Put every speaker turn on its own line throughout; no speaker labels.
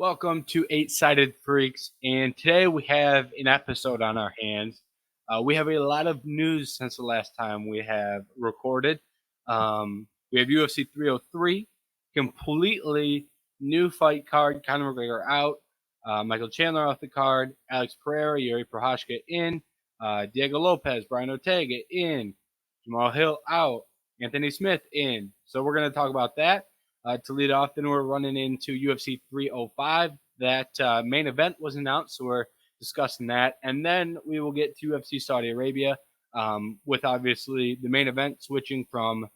Welcome to Eight Sided Freaks, and today we have an episode on our hands. We have a lot of news since the last time we have recorded. We have UFC 303, completely new fight card. Conor McGregor out, Michael Chandler off the card, Alex Pereira, Jiri Prochazka in, Diego Lopes, Brian Ortega in, Jamal Hill out, Anthony Smith in. So we're going to talk about that. To lead off, then we're running into UFC 305. That main event was announced, so we're discussing that. And then we will get to UFC Saudi Arabia, with obviously the main event switching from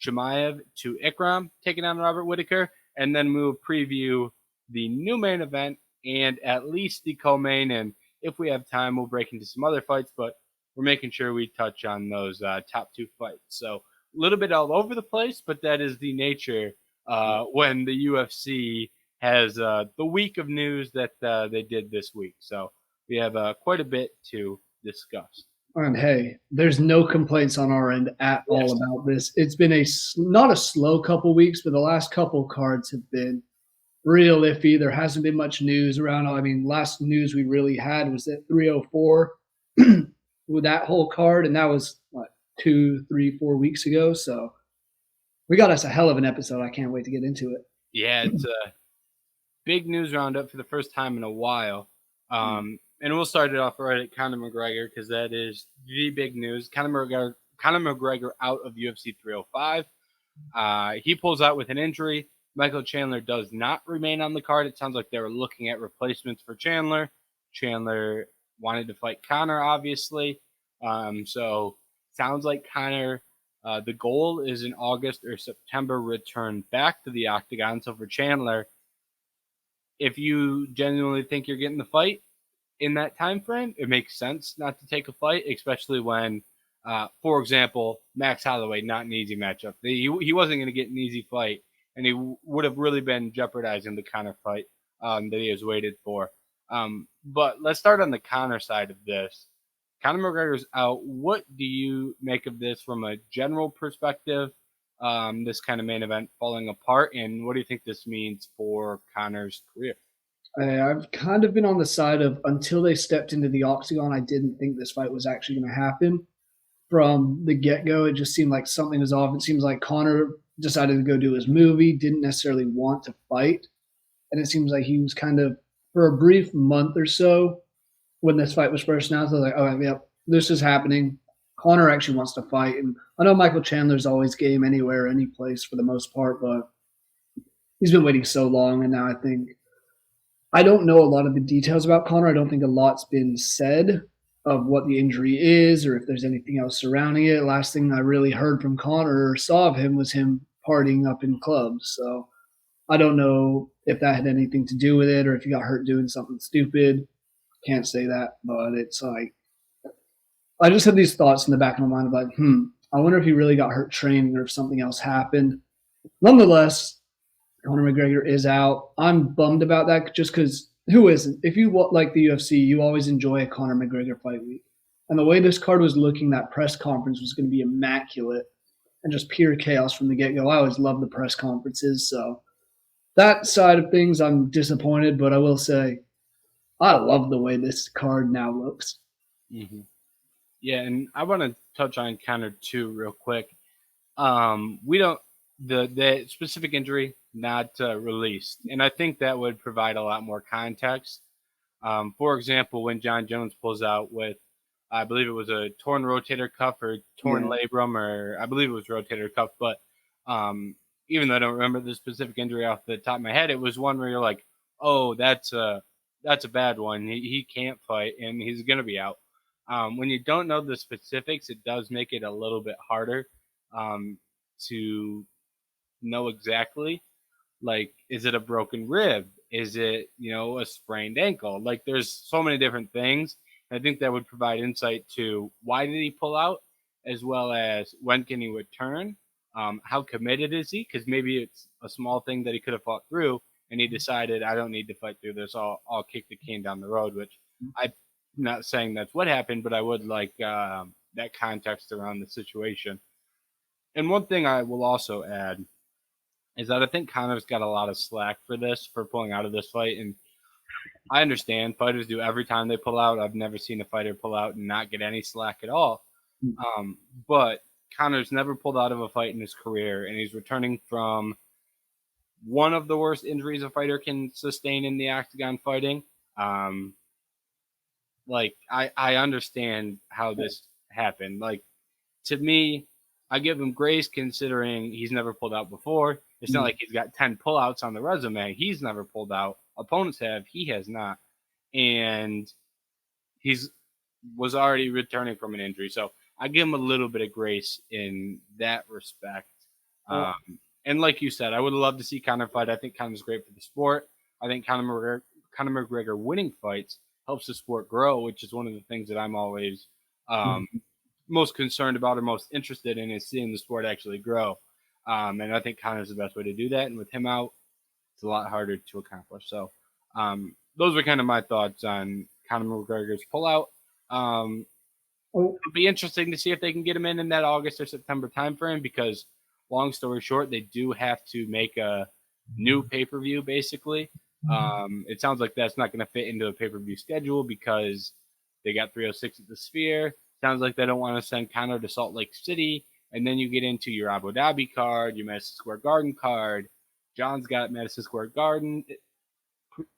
Chimaev to Ikram, taking on Robert Whittaker. And then we will preview the new main event and at least the co-main. And if we have time, we'll break into some other fights, but we're making sure we touch on those top two fights. So a little bit all over the place, but that is the nature when the UFC has the week of news that they did this week. So we have quite a bit to discuss.
And hey, there's no complaints on our end at all about this. It's been not a slow couple weeks, but the last couple cards have been real iffy. There hasn't been much news around. I mean, last news we really had was at 304 with that whole card, and that was what 2, 3, 4 weeks ago. So we got us a hell of an episode. I can't wait to get into it.
Yeah, it's a big news roundup for the first time in a while. And we'll start it off right at Conor McGregor because that is the big news. Conor McGregor out of UFC 305. He pulls out with an injury. Michael Chandler does not remain on the card. It sounds like they were looking at replacements for Chandler. Chandler wanted to fight Conor, obviously. So sounds like Conor, the goal is an August or September return back to the octagon. So for Chandler, if you genuinely think you're getting the fight in that time frame, it makes sense not to take a fight, especially when, for example, Max Holloway, not an easy matchup. He wasn't going to get an easy fight, and he would have really been jeopardizing the Conor fight that he has waited for. But let's start on the Conor side of this. Conor McGregor's out. What do you make of this from a general perspective? This kind of main event falling apart, and what do you think this means for Conor's career?
I've kind of been on the side of until they stepped into the octagon, I didn't think this fight was actually going to happen. From the get-go, it just seemed like something was off. It seems like Conor decided to go do his movie, didn't necessarily want to fight. And it seems like he was kind of, for a brief month or so, when this fight was first announced, I was like, oh, yep, this is happening. Conor actually wants to fight. And I know Michael Chandler's always game anywhere, any place for the most part, but he's been waiting so long, and now I don't know a lot of the details about Conor. I don't think a lot's been said of what the injury is or if there's anything else surrounding it. Last thing I really heard from Conor or saw of him was him partying up in clubs. So I don't know if that had anything to do with it or if he got hurt doing something stupid. Can't say that, but it's like I just had these thoughts in the back of my mind of like, I wonder if he really got hurt training or if something else happened. Nonetheless, Conor McGregor is out. I'm bummed about that just because who isn't? If you like the UFC, you always enjoy a Conor McGregor fight week. And the way this card was looking, that press conference was going to be immaculate and just pure chaos from the get-go. I always love the press conferences. So that side of things, I'm disappointed. But I will say I love the way this card now looks.
Mm-hmm. Yeah, and I want to touch on Conor too real quick. We don't the specific injury not released, and I think that would provide a lot more context. For example, when John Jones pulls out with, I believe it was a torn rotator cuff or torn labrum, or I believe it was rotator cuff, but even though I don't remember the specific injury off the top of my head, it was one where you're like, oh, that's a bad one. He can't fight, and he's going to be out. When you don't know the specifics, it does make it a little bit harder to know exactly. Like, is it a broken rib? Is it, a sprained ankle? Like, there's so many different things. I think that would provide insight to why did he pull out, as well as when can he return? How committed is he? Because maybe it's a small thing that he could have fought through, and he decided, I don't need to fight through this. I'll kick the can down the road, which I'm not saying that's what happened, but I would like that context around the situation. And one thing I will also add is that I think Conor's got a lot of slack for this, for pulling out of this fight. And I understand fighters do every time they pull out. I've never seen a fighter pull out and not get any slack at all. But Conor's never pulled out of a fight in his career, and he's returning from one of the worst injuries a fighter can sustain in the octagon fighting. I understand how this happened. Like, to me, I give him grace considering he's never pulled out before. It's not like he's got 10 pullouts on the resume. He's never pulled out. Opponents have. He has not. And he's was already returning from an injury. So I give him a little bit of grace in that respect. And like you said, I would love to see Conor fight. I think Conor's great for the sport. I think Conor McGregor winning fights helps the sport grow, which is one of the things that I'm always most concerned about or most interested in, is seeing the sport actually grow. And I think Conor's the best way to do that. And with him out, it's a lot harder to accomplish. So those are kind of my thoughts on Conor McGregor's pullout. It'll be interesting to see if they can get him in that August or September timeframe, because long story short, they do have to make a new pay-per-view, basically. It sounds like that's not going to fit into a pay-per-view schedule because they got 306 at the Sphere. Sounds like they don't want to send Conor to Salt Lake City, and then you get into your Abu Dhabi card, your Madison Square Garden card. John's got Madison Square Garden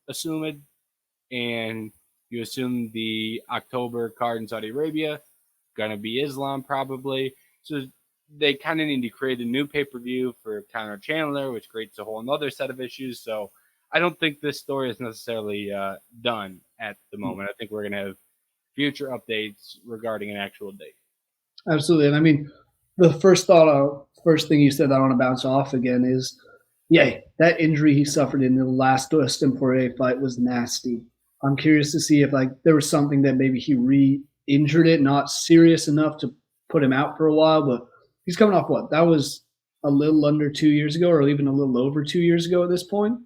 assumed, and you assume the October card in Saudi Arabia, going to be Islam probably. So they kind of need to create a new pay-per-view for Conor Chandler, which creates a whole other set of issues. So I don't think this story is necessarily done at the moment. I think we're going to have future updates regarding an actual date.
Absolutely. And I mean, the first thing you said that I want to bounce off again is, that injury he suffered in the last Dustin Poirier fight was nasty. I'm curious to see if there was something that maybe he re-injured it, not serious enough to put him out for a while, but he's coming off what? That was a little under 2 years ago, or even a little over 2 years ago at this point.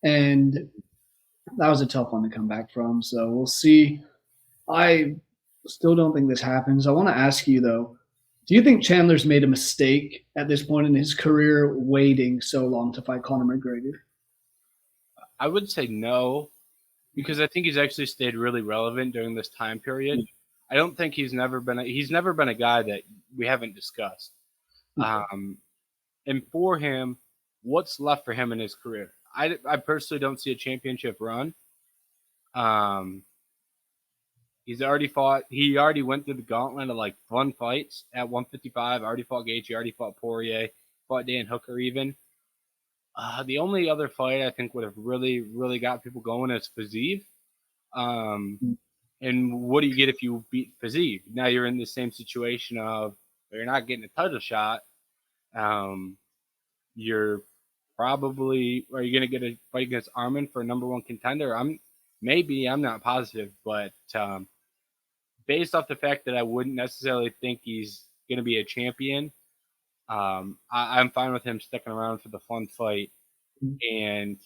And that was a tough one to come back from. So we'll see. I still don't think this happens. I want to ask you, though, do you think Chandler's made a mistake at this point in his career waiting so long to fight Conor McGregor?
I would say no, because I think he's actually stayed really relevant during this time period. I don't think he's never been a guy that we haven't discussed. And for him, what's left for him in his career? I personally don't see a championship run. He's already fought. He already went through the gauntlet of fun fights at 155. Already fought Gaethje. Already fought Poirier. Fought Dan Hooker even. The only other fight I think would have really, really got people going is Fiziev. And what do you get if you beat Fiziev? Now you're in the same situation of you're not getting a title shot. You're probably, are you going to get a fight against Arman for a number one contender? I'm not positive, but based off the fact that I wouldn't necessarily think he's going to be a champion, I'm fine with him sticking around for the fun fight. And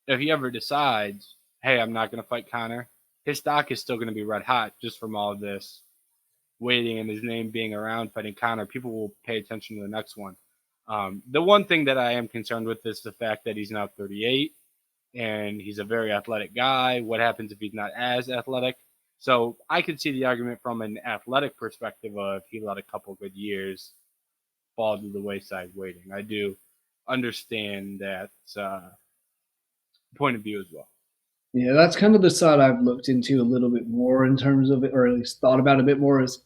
if he ever decides, hey, I'm not going to fight Conor, his stock is still going to be red hot just from all of this waiting and his name being around fighting Conor. People will pay attention to the next one. The one thing that I am concerned with is the fact that he's now 38 and he's a very athletic guy. What happens if he's not as athletic? So I could see the argument from an athletic perspective of he let a couple good years fall to the wayside waiting. I do understand that point of view as well.
Yeah, that's kind of the side I've looked into a little bit more in terms of it, or at least thought about a bit more, is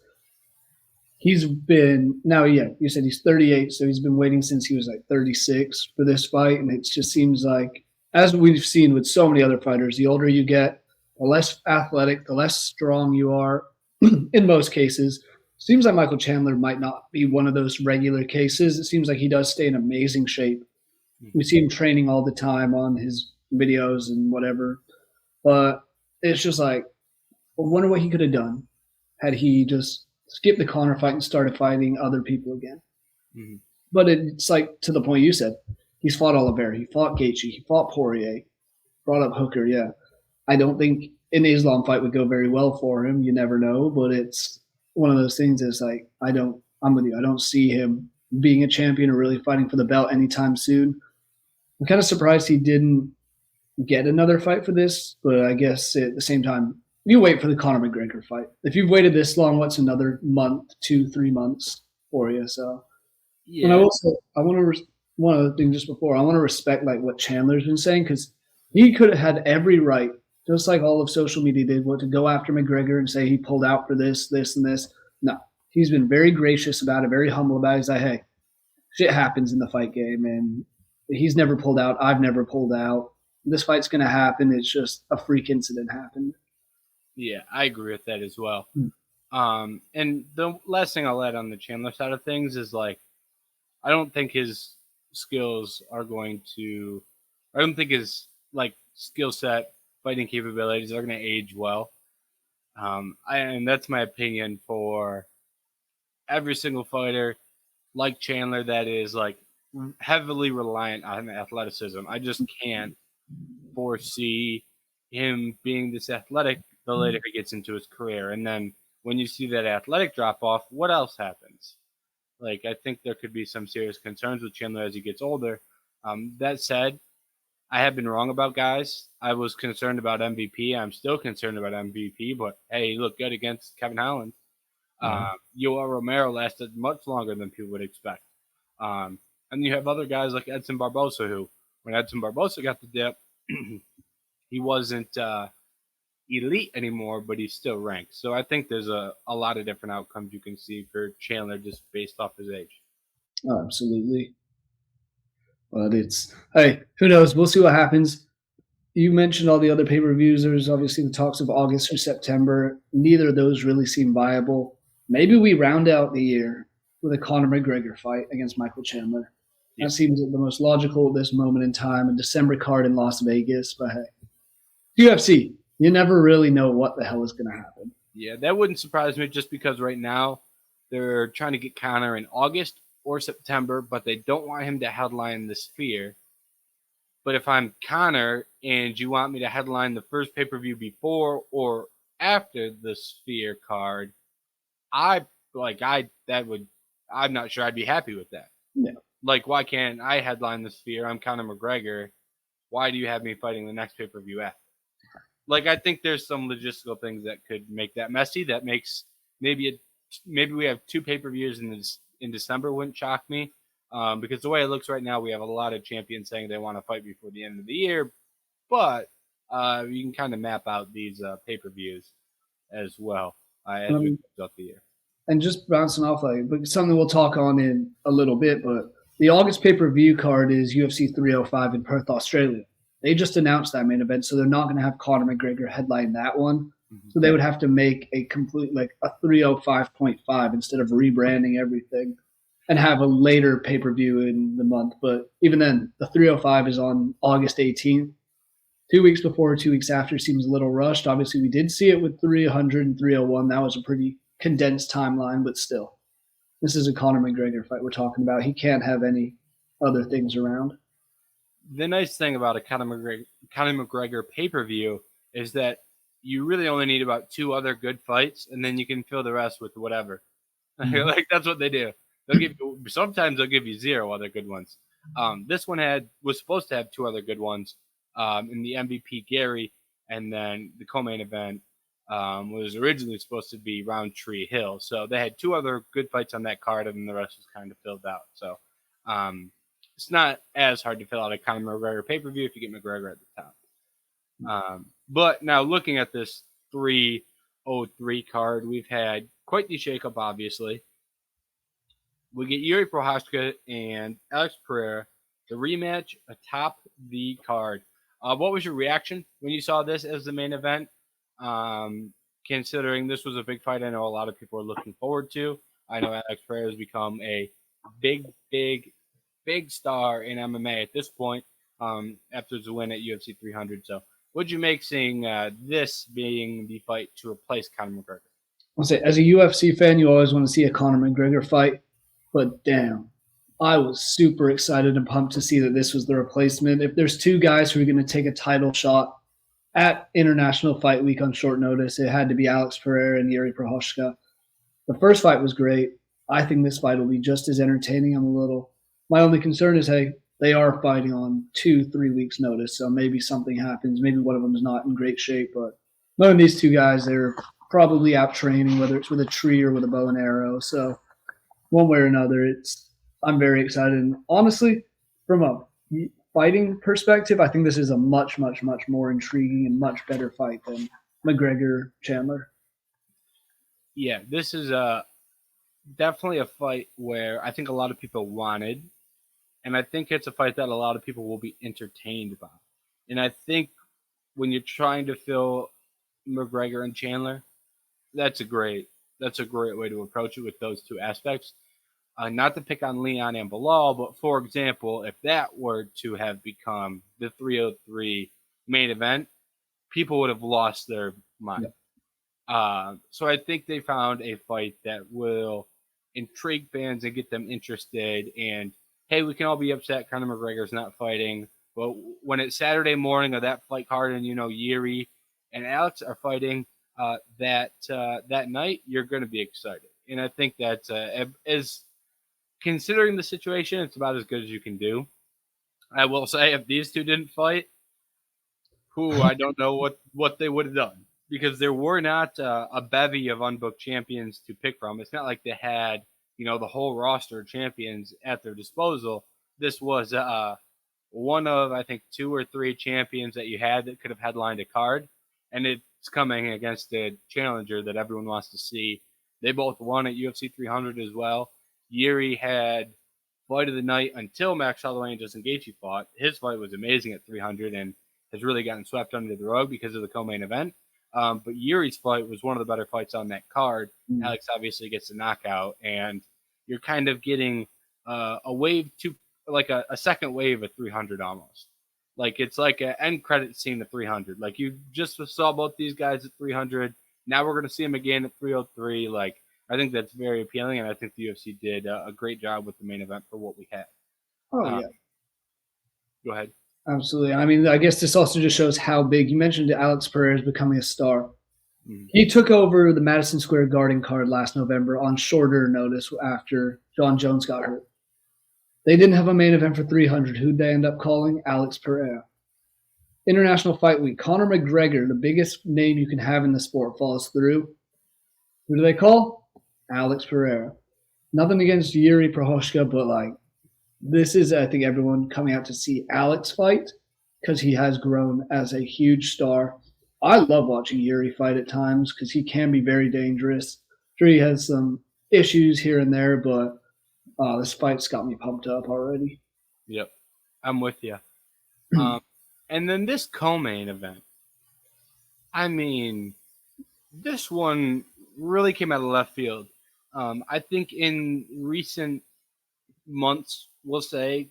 he's been now, you said he's 38, so he's been waiting since he was 36 for this fight. And it just seems like, as we've seen with so many other fighters, the older you get, the less athletic, the less strong you are in most cases. Seems like Michael Chandler might not be one of those regular cases. It seems like he does stay in amazing shape. We see him training all the time on his videos and whatever. But it's just I wonder what he could have done had he just skipped the Conor fight and started fighting other people again. Mm-hmm. But it's to the point you said, he's fought Oliveira, he fought Gaethje, he fought Poirier, brought up Hooker, I don't think an Islam fight would go very well for him. You never know, but it's one of those things I'm with you. I don't see him being a champion or really fighting for the belt anytime soon. I'm kind of surprised he didn't get another fight for this, but I guess at the same time, you wait for the Conor McGregor fight. If you've waited this long, what's another month, 2, 3 months for you? So, and I
Yeah,
also I want to one other thing just before I want to respect like what Chandler's been saying because he could have had every right, just like all of social media did, what to go after McGregor and say he pulled out for this, this, and this. No, he's been very gracious about it, very humble about it. He's like, hey, shit happens in the fight game, and he's never pulled out. I've never pulled out. This fight's going to happen. It's just a freak incident happened.
yeah, I agree with that as well. And the last thing I'll add on the Chandler side of things is like I don't think his skills are going to. I don't think his like skill set, fighting capabilities are going to age well. And that's my opinion for every single fighter like Chandler that is like heavily reliant on athleticism. I just can't foresee him being this athletic the later he gets into his career. And then when you see that athletic drop off, what else happens? Like I think there could be some serious concerns with Chandler as he gets older. That said, I have been wrong about guys. I was concerned about MVP. I'm still concerned about MVP, but hey, he looked good against Kevin Holland. Yoel Romero lasted much longer than people would expect. And you have other guys like Edson Barbosa, who, when Edson Barbosa got the dip, he wasn't elite anymore, but he's still ranked. So I think there's a lot of different outcomes you can see for Chandler just based off his age.
Oh, absolutely. But it's hey, who knows? We'll see what happens. You mentioned all the other pay per views. There's obviously the talks of August or September. Neither of those really seem viable. Maybe we round out the year with a Conor McGregor fight against Michael Chandler.
Yeah.
That seems the most logical at this moment in time. A December card in Las Vegas. But hey, UFC, you never really know what the hell is going to happen.
Yeah, that wouldn't surprise me just because right now they're trying to get Conor in August or September, but they don't want him to headline the Sphere. But if I'm Conor and you want me to headline the first pay per view before or after the Sphere card, I'm not sure I'd be happy with that.
Yeah.
Like, why can't I headline the Sphere? I'm Conor McGregor. Why do you have me fighting the next pay per view after? Like, I think there's some logistical things that could make that messy. That makes maybe we have two pay per views in December wouldn't shock me. Because the way it looks right now, we have a lot of champions saying they want to fight before the end of the year, but you can kind of map out these pay per views as well as we close out the year.
And just bouncing off but something we'll talk on in a little bit, but the August pay per view card is UFC 305 in Perth, Australia. They just announced that main event, so they're not going to have Conor McGregor headline that one. Mm-hmm. So they would have to make a complete like a 305.5 instead of rebranding everything and have a later pay per view in the month. But even then, the 305 is on August 18th. 2 weeks before, 2 weeks after seems a little rushed. Obviously, we did see it with 300 and 301. That was a pretty condensed timeline, but still, this is a Conor McGregor fight we're talking about. He can't have any other things around.
The nice thing about a Conor McGregor pay-per-view is that you really only need about 2 other good fights, and then you can fill the rest with whatever. Mm-hmm. Like that's what they do. Sometimes they'll give you 0 other good ones. This one was supposed to have 2 other good ones in the MVP Gary, and then the co-main event was originally supposed to be Roundtree Hill. So they had 2 other good fights on that card, and then the rest was kind of filled out. So it's not as hard to fill out a Conor McGregor pay-per-view if you get McGregor at the top. But now looking at this 303 card, we've had quite the shakeup, obviously. We get Jiri Prochazka and Alex Pereira, the rematch atop the card. What was your reaction when you saw this as the main event? Considering this was a big fight, I know a lot of people are looking forward to. I know Alex Pereira has become a big star in MMA at this point after his win at UFC 300. So what'd you make seeing this being the fight to replace Conor McGregor?
I'll say, as a UFC fan, you always want to see a Conor McGregor fight, but damn, I was super excited and pumped to see that this was the replacement. If there's 2 guys who are going to take a title shot at International Fight Week on short notice, it had to be Alex Pereira and Jiri Prochazka. The first fight was great. I think this fight will be just as entertaining. My only concern is, hey, they are fighting on 2-3 weeks notice, so maybe something happens. Maybe one of them is not in great shape, but knowing these two guys, they're probably out training, whether it's with a tree or with a bow and arrow. So one way or another, I'm very excited. And honestly, from a fighting perspective, I think this is a much, much, much more intriguing and much better fight than McGregor Chandler.
Yeah, this is definitely a fight where I think a lot of people wanted, and I think it's a fight that a lot of people will be entertained by. And I think when you're trying to fill McGregor and Chandler, that's a great way to approach it with those two aspects. Not to pick on Leon and Bilal, but for example, if that were to have become the 303 main event, people would have lost their mind. So I think they found a fight that will intrigue fans and get them interested. And hey, we can all be upset Conor McGregor's not fighting, but when it's Saturday morning of that fight card and Jiri and Alex are fighting that night, you're going to be excited. And I think that's as considering the situation, it's about as good as you can do. I will say, if these two didn't fight, I don't know what they would have done, because there were not a bevy of unbooked champions to pick from. It's not like they had the whole roster of champions at their disposal. This was one of, I think, 2 or 3 champions that you had that could have headlined a card, and it's coming against a challenger that everyone wants to see. They both won at UFC 300 as well. Jiri had fight of the night until Max Holloway and Justin Gaethje fought. His fight was amazing at 300 and has really gotten swept under the rug because of the co-main event. But Jiri's fight was one of the better fights on that card. Alex obviously gets a knockout, and you're kind of getting a wave to like a second wave at 300 almost. Like it's like an end credit scene at 300. Like you just saw both these guys at 300. Now we're going to see them again at 303. Like I think that's very appealing, and I think the UFC did a great job with the main event for what we had.
Oh, yeah.
Go ahead.
Absolutely. I mean, I guess this also just shows how big. You mentioned Alex Pereira is becoming a star. He took over the Madison Square Garden card last November on shorter notice after John Jones got hurt. They didn't have a main event for 300. Who'd they end up calling? Alex Pereira. International Fight Week. Conor McGregor, the biggest name you can have in the sport, falls through. Who do they call? Alex Pereira. Nothing against Jiri Prochazka, but this is, I think, everyone coming out to see Alex fight because he has grown as a huge star. I love watching Jiri fight at times because he can be very dangerous. Sure, he has some issues here and there, but this fight's got me pumped up already.
Yep, I'm with you. And then this co-main event, I mean, this one really came out of left field. I think in recent months, we'll say,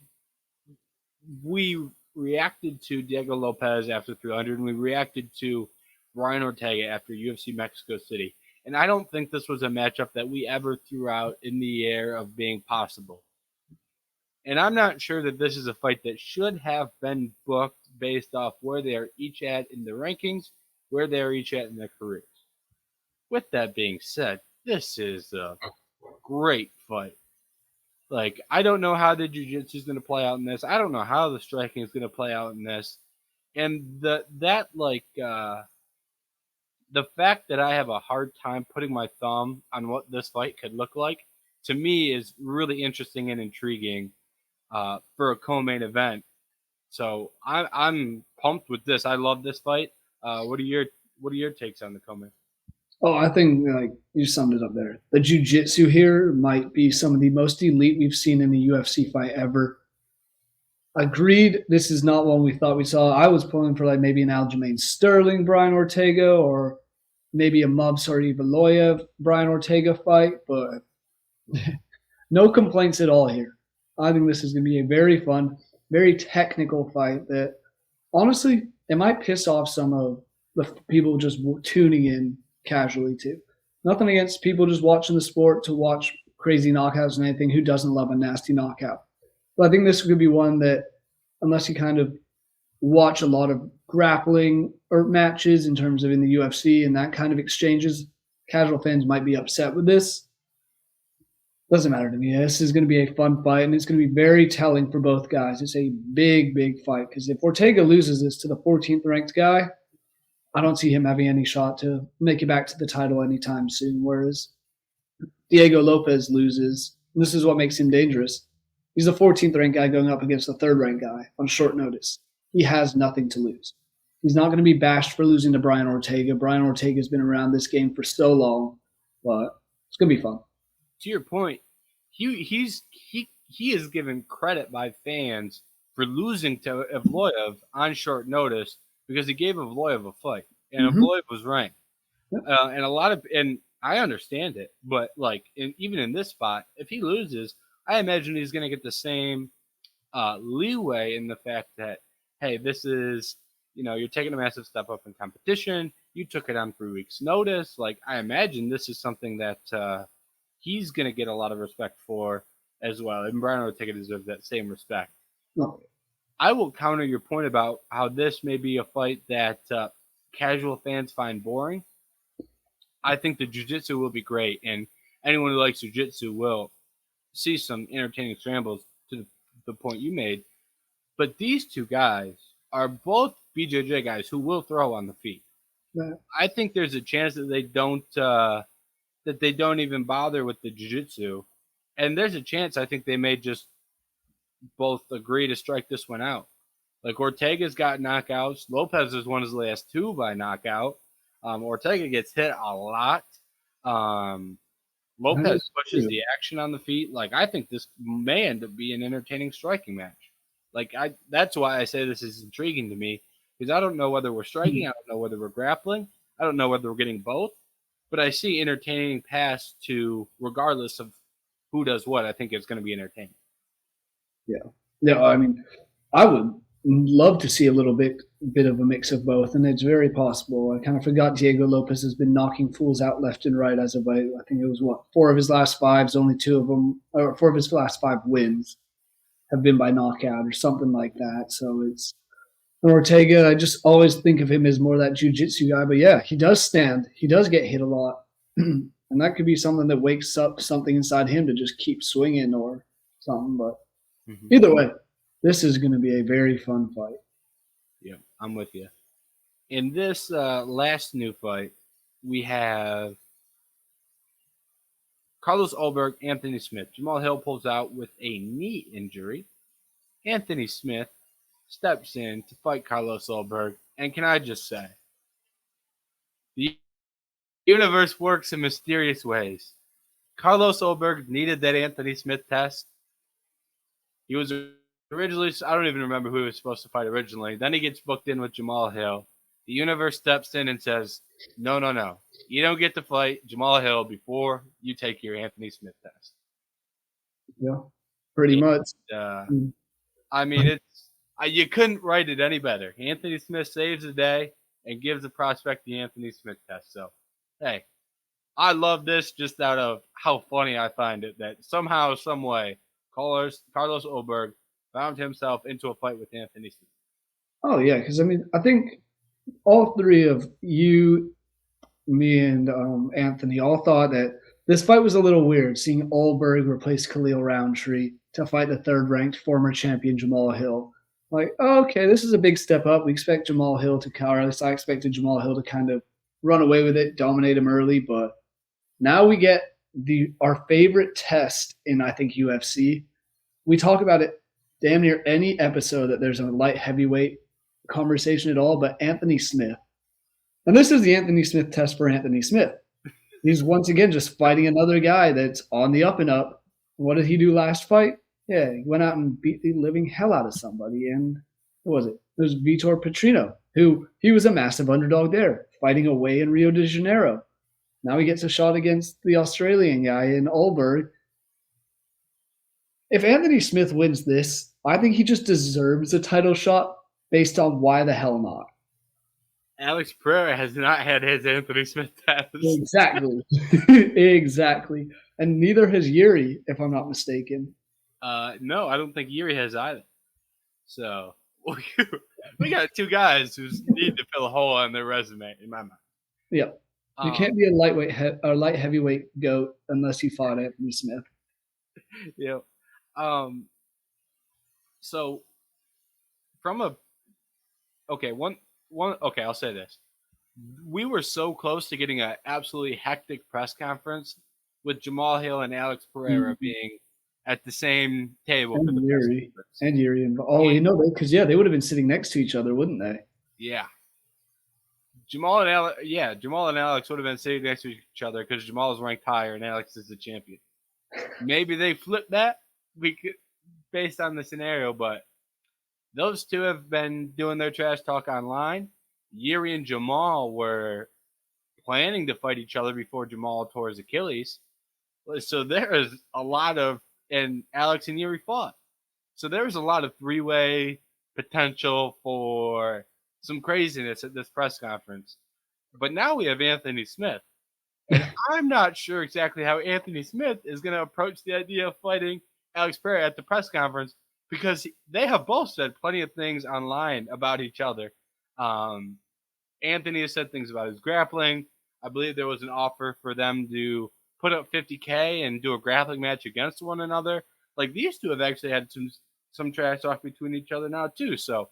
we reacted to Diego Lopes after 300, and we reacted to Brian Ortega after UFC Mexico City. And I don't think this was a matchup that we ever threw out in the air of being possible. And I'm not sure that this is a fight that should have been booked based off where they are each at in the rankings, where they are each at in their careers. With that being said, this is a great fight. Like, I don't know how the jiu-jitsu is going to play out in this. I don't know how the striking is going to play out in this. And the fact that I have a hard time putting my thumb on what this fight could look like, to me, is really interesting and intriguing for a co-main event. So I'm pumped with this. I love this fight. What are your takes on the co-main?
Oh, I think you summed it up there. The jiu-jitsu here might be some of the most elite we've seen in the UFC fight ever. Agreed, this is not one we thought we saw. I was pulling for maybe an Aljamain Sterling, Brian Ortega, or maybe a Mubsar Evaloyev, Brian Ortega fight, but no complaints at all here. I think this is going to be a very fun, very technical fight that, honestly, it might piss off some of the people just tuning in casually too. Nothing against people just watching the sport to watch crazy knockouts and anything. Who doesn't love a nasty knockout? But I think this could be one that, unless you kind of watch a lot of grappling or matches in terms of in the UFC and that kind of exchanges, casual fans might be upset with this. Doesn't matter to me. This is going to be a fun fight, and it's going to be very telling for both guys. It's a big, big fight because if Ortega loses this to the 14th ranked guy, I don't see him having any shot to make it back to the title anytime soon. Whereas Diego Lopes loses, and this is what makes him dangerous. He's the 14th ranked guy going up against the third ranked guy on short notice. He has nothing to lose. He's not going to be bashed for losing to Brian Ortega. Brian Ortega's been around this game for so long, but it's going to be fun.
To your point, he is given credit by fans for losing to Evloev on short notice because he gave Evloev a fight, and Evloev was ranked. And I understand it, but even in this spot, if he loses, I imagine he's going to get the same leeway in the fact that, hey, this is, you're taking a massive step up in competition. You took it on 3 weeks' notice. I imagine this is something that he's going to get a lot of respect for as well. And Brian Ortega deserves that same respect.
No.
I will counter your point about how this may be a fight that casual fans find boring. I think the jiu-jitsu will be great, and anyone who likes jiu-jitsu will see some entertaining scrambles to the point you made. But these two guys are both BJJ guys who will throw on the feet.
Yeah.
I think there's a chance that they don't even bother with the jiu-jitsu, and there's a chance I think they may just both agree to strike this one out. Ortega's got knockouts. Lopes has won his last 2 by knockout. Ortega gets hit a lot. Lopes pushes the action on the feet. I think this may end up being an entertaining striking match. That's why I say this is intriguing to me, because I don't know whether we're striking. I don't know whether we're grappling. I don't know whether we're getting both. But I see entertaining paths to, regardless of who does what, I think it's going to be entertaining.
Yeah. I mean, I would love to see a little bit of a mix of both, and it's very possible. I kind of forgot Diego Lopes has been knocking fools out left and right as of late. I think it was 4 of his last 5s, only 2 of them, or 4 of his last 5 wins have been by knockout or something like that. So it's Ortega. I just always think of him as more that jiu-jitsu guy, but yeah, he does stand. He does get hit a lot, and that could be something that wakes up something inside him to just keep swinging or something. But either way, this is going to be a very fun fight.
Yeah, I'm with you. In this last new fight, we have Carlos Ulberg, Anthony Smith. Jamal Hill pulls out with a knee injury. Anthony Smith steps in to fight Carlos Ulberg. And can I just say, the universe works in mysterious ways. Carlos Ulberg needed that Anthony Smith test. He was originally, I don't even remember who he was supposed to fight originally. Then he gets booked in with Jamal Hill. The universe steps in and says, no. You don't get to fight Jamal Hill before you take your Anthony Smith test.
Yeah, pretty much.
I mean, you couldn't write it any better. Anthony Smith saves the day and gives the prospect the Anthony Smith test. So, hey, I love this just out of how funny I find it that somehow, some way, Carlos Ulberg found himself into a fight with Anthony Smith.
Oh, yeah, because, I mean, I think all 3 of you, me, and Anthony all thought that this fight was a little weird, seeing Ulberg replace Khalil Roundtree to fight the 3rd-ranked former champion Jamal Hill. Okay, this is a big step up. We expect Jamal Hill to cower. At least I expected Jamal Hill to kind of run away with it, dominate him early. But now we get our favorite test in, I think, UFC. We talk about it damn near any episode that there's a light heavyweight conversation at all, but Anthony Smith. And this is the Anthony Smith test for Anthony Smith. He's once again just fighting another guy that's on the up and up. What did he do last fight? Yeah, he went out and beat the living hell out of somebody. And who was it? It was Vitor Petrino, who he was a massive underdog there, fighting away in Rio de Janeiro. Now he gets a shot against the Australian guy in Ulberg. If Anthony Smith wins this, I think he just deserves a title shot based on why the hell not.
Alex Pereira has not had his Anthony Smith test.
Exactly. Exactly. And neither has Jiri, if I'm not mistaken.
No, I don't think Jiri has either. So we got 2 guys who need to fill a hole on their resume, in my mind.
Yeah. You can't be a light heavyweight GOAT unless you fought Anthony Smith.
Yeah. Um. So from a okay one okay, I'll say this. We were so close to getting an absolutely hectic press conference with Jamal Hill and Alex Pereira
Mhm.
being at the same table for the
And
press
Yuri.
conference.
And Yuri. And oh,
And
you know, because yeah, they would have been sitting next to each other, wouldn't they?
yeah, Jamal and Alex would have been sitting next to each other because Jamal is ranked higher and Alex is the champion. Maybe they flipped that we could, based on the scenario, but those two have been doing their trash talk online. Yuri and Jamal were planning to fight each other before Jamal tore his Achilles. So there is a lot of, and Alex and Yuri fought. So there was a lot of three-way potential for some craziness at this press conference. But now we have Anthony Smith. And I'm not sure exactly how Anthony Smith is going to approach the idea of fighting Alex Pereira at the press conference because they have both said plenty of things online about each other. Um, Anthony has said things about his grappling. I believe there was an offer for them to put up 50K and do a grappling match against one another. Like these two have actually had some trash talk between each other now too. So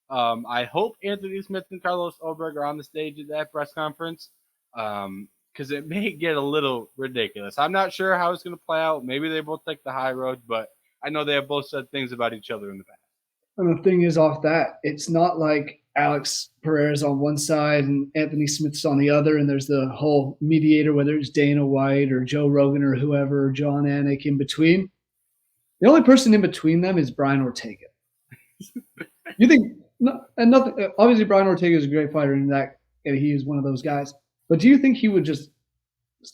I hope Anthony Smith and Carlos Ulberg are on the stage at that press conference because it may get a little ridiculous. I'm not sure how it's going to play out. Maybe they both take the high road, but I know they have both said things about each other in the past.
And the thing is, off that, it's not like Alex Pereira's on one side and Anthony Smith's on the other, and there's the whole mediator, whether it's Dana White or Joe Rogan or whoever, or John Anik in between. The only person in between them is Brian Ortega. You think, and nothing, obviously, Brian Ortega is a great fighter, and he is one of those guys. But do you think he would just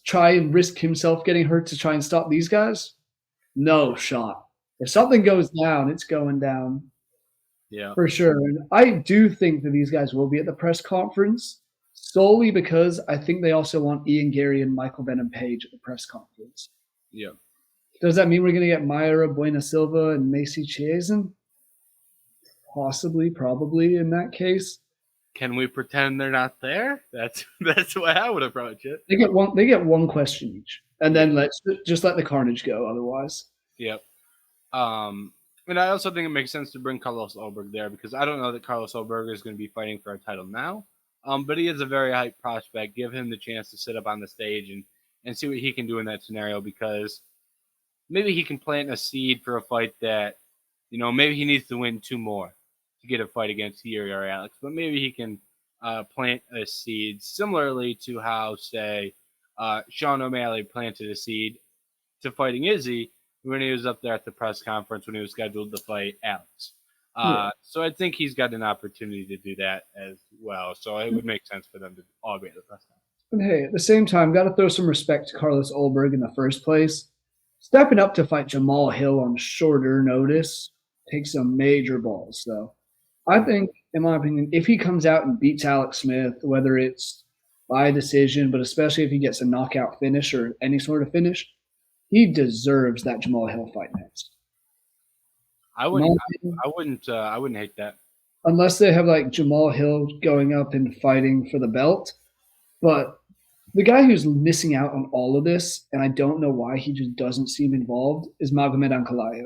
try and risk himself getting hurt to try and stop these guys? No shot. If something goes down, it's going down
Yeah.
for sure. And I do think that these guys will be at the press conference solely because I think they also want Ian Gary and Michael Venom Page at the press conference.
Yeah.
Does that mean we're going to get Mayra Buena Silva and Macy Chiasson? Possibly, probably in that case.
Can we pretend they're not there? That's the way I would approach it.
They get one question each. And
Yeah.
then let's just let the carnage go otherwise.
Yep. And I also think it makes sense to bring Carlos Ulberg there because I don't know that Carlos Ulberg is going to be fighting for a title now. But he is a very hype prospect. Give him the chance to sit up on the stage and see what he can do in that scenario because maybe he can plant a seed for a fight that, maybe he needs to win two more to get a fight against Yuri or Alex. But maybe he can plant a seed similarly to how, say, Sean O'Malley planted a seed to fighting Izzy when he was up there at the press conference when he was scheduled to fight Alex.
Yeah.
So I think he's got an opportunity to do that as well. So it would make sense for them to all be at the press conference.
And hey, at the same time, got to throw some respect to Carlos Ulberg in the first place. Stepping up to fight Jamal Hill on shorter notice takes some major balls. So I think, in my opinion, if he comes out and beats Alex Smith, whether it's by decision, but especially if he gets a knockout finish or any sort of finish, he deserves that Jamal Hill fight next.
I
In my
wouldn't.
opinion,
I wouldn't hate that.
unless they have like Jamal Hill going up and fighting for the belt. But the guy who's missing out on all of this, and I don't know why he just doesn't seem involved, is Magomed Ankalaev.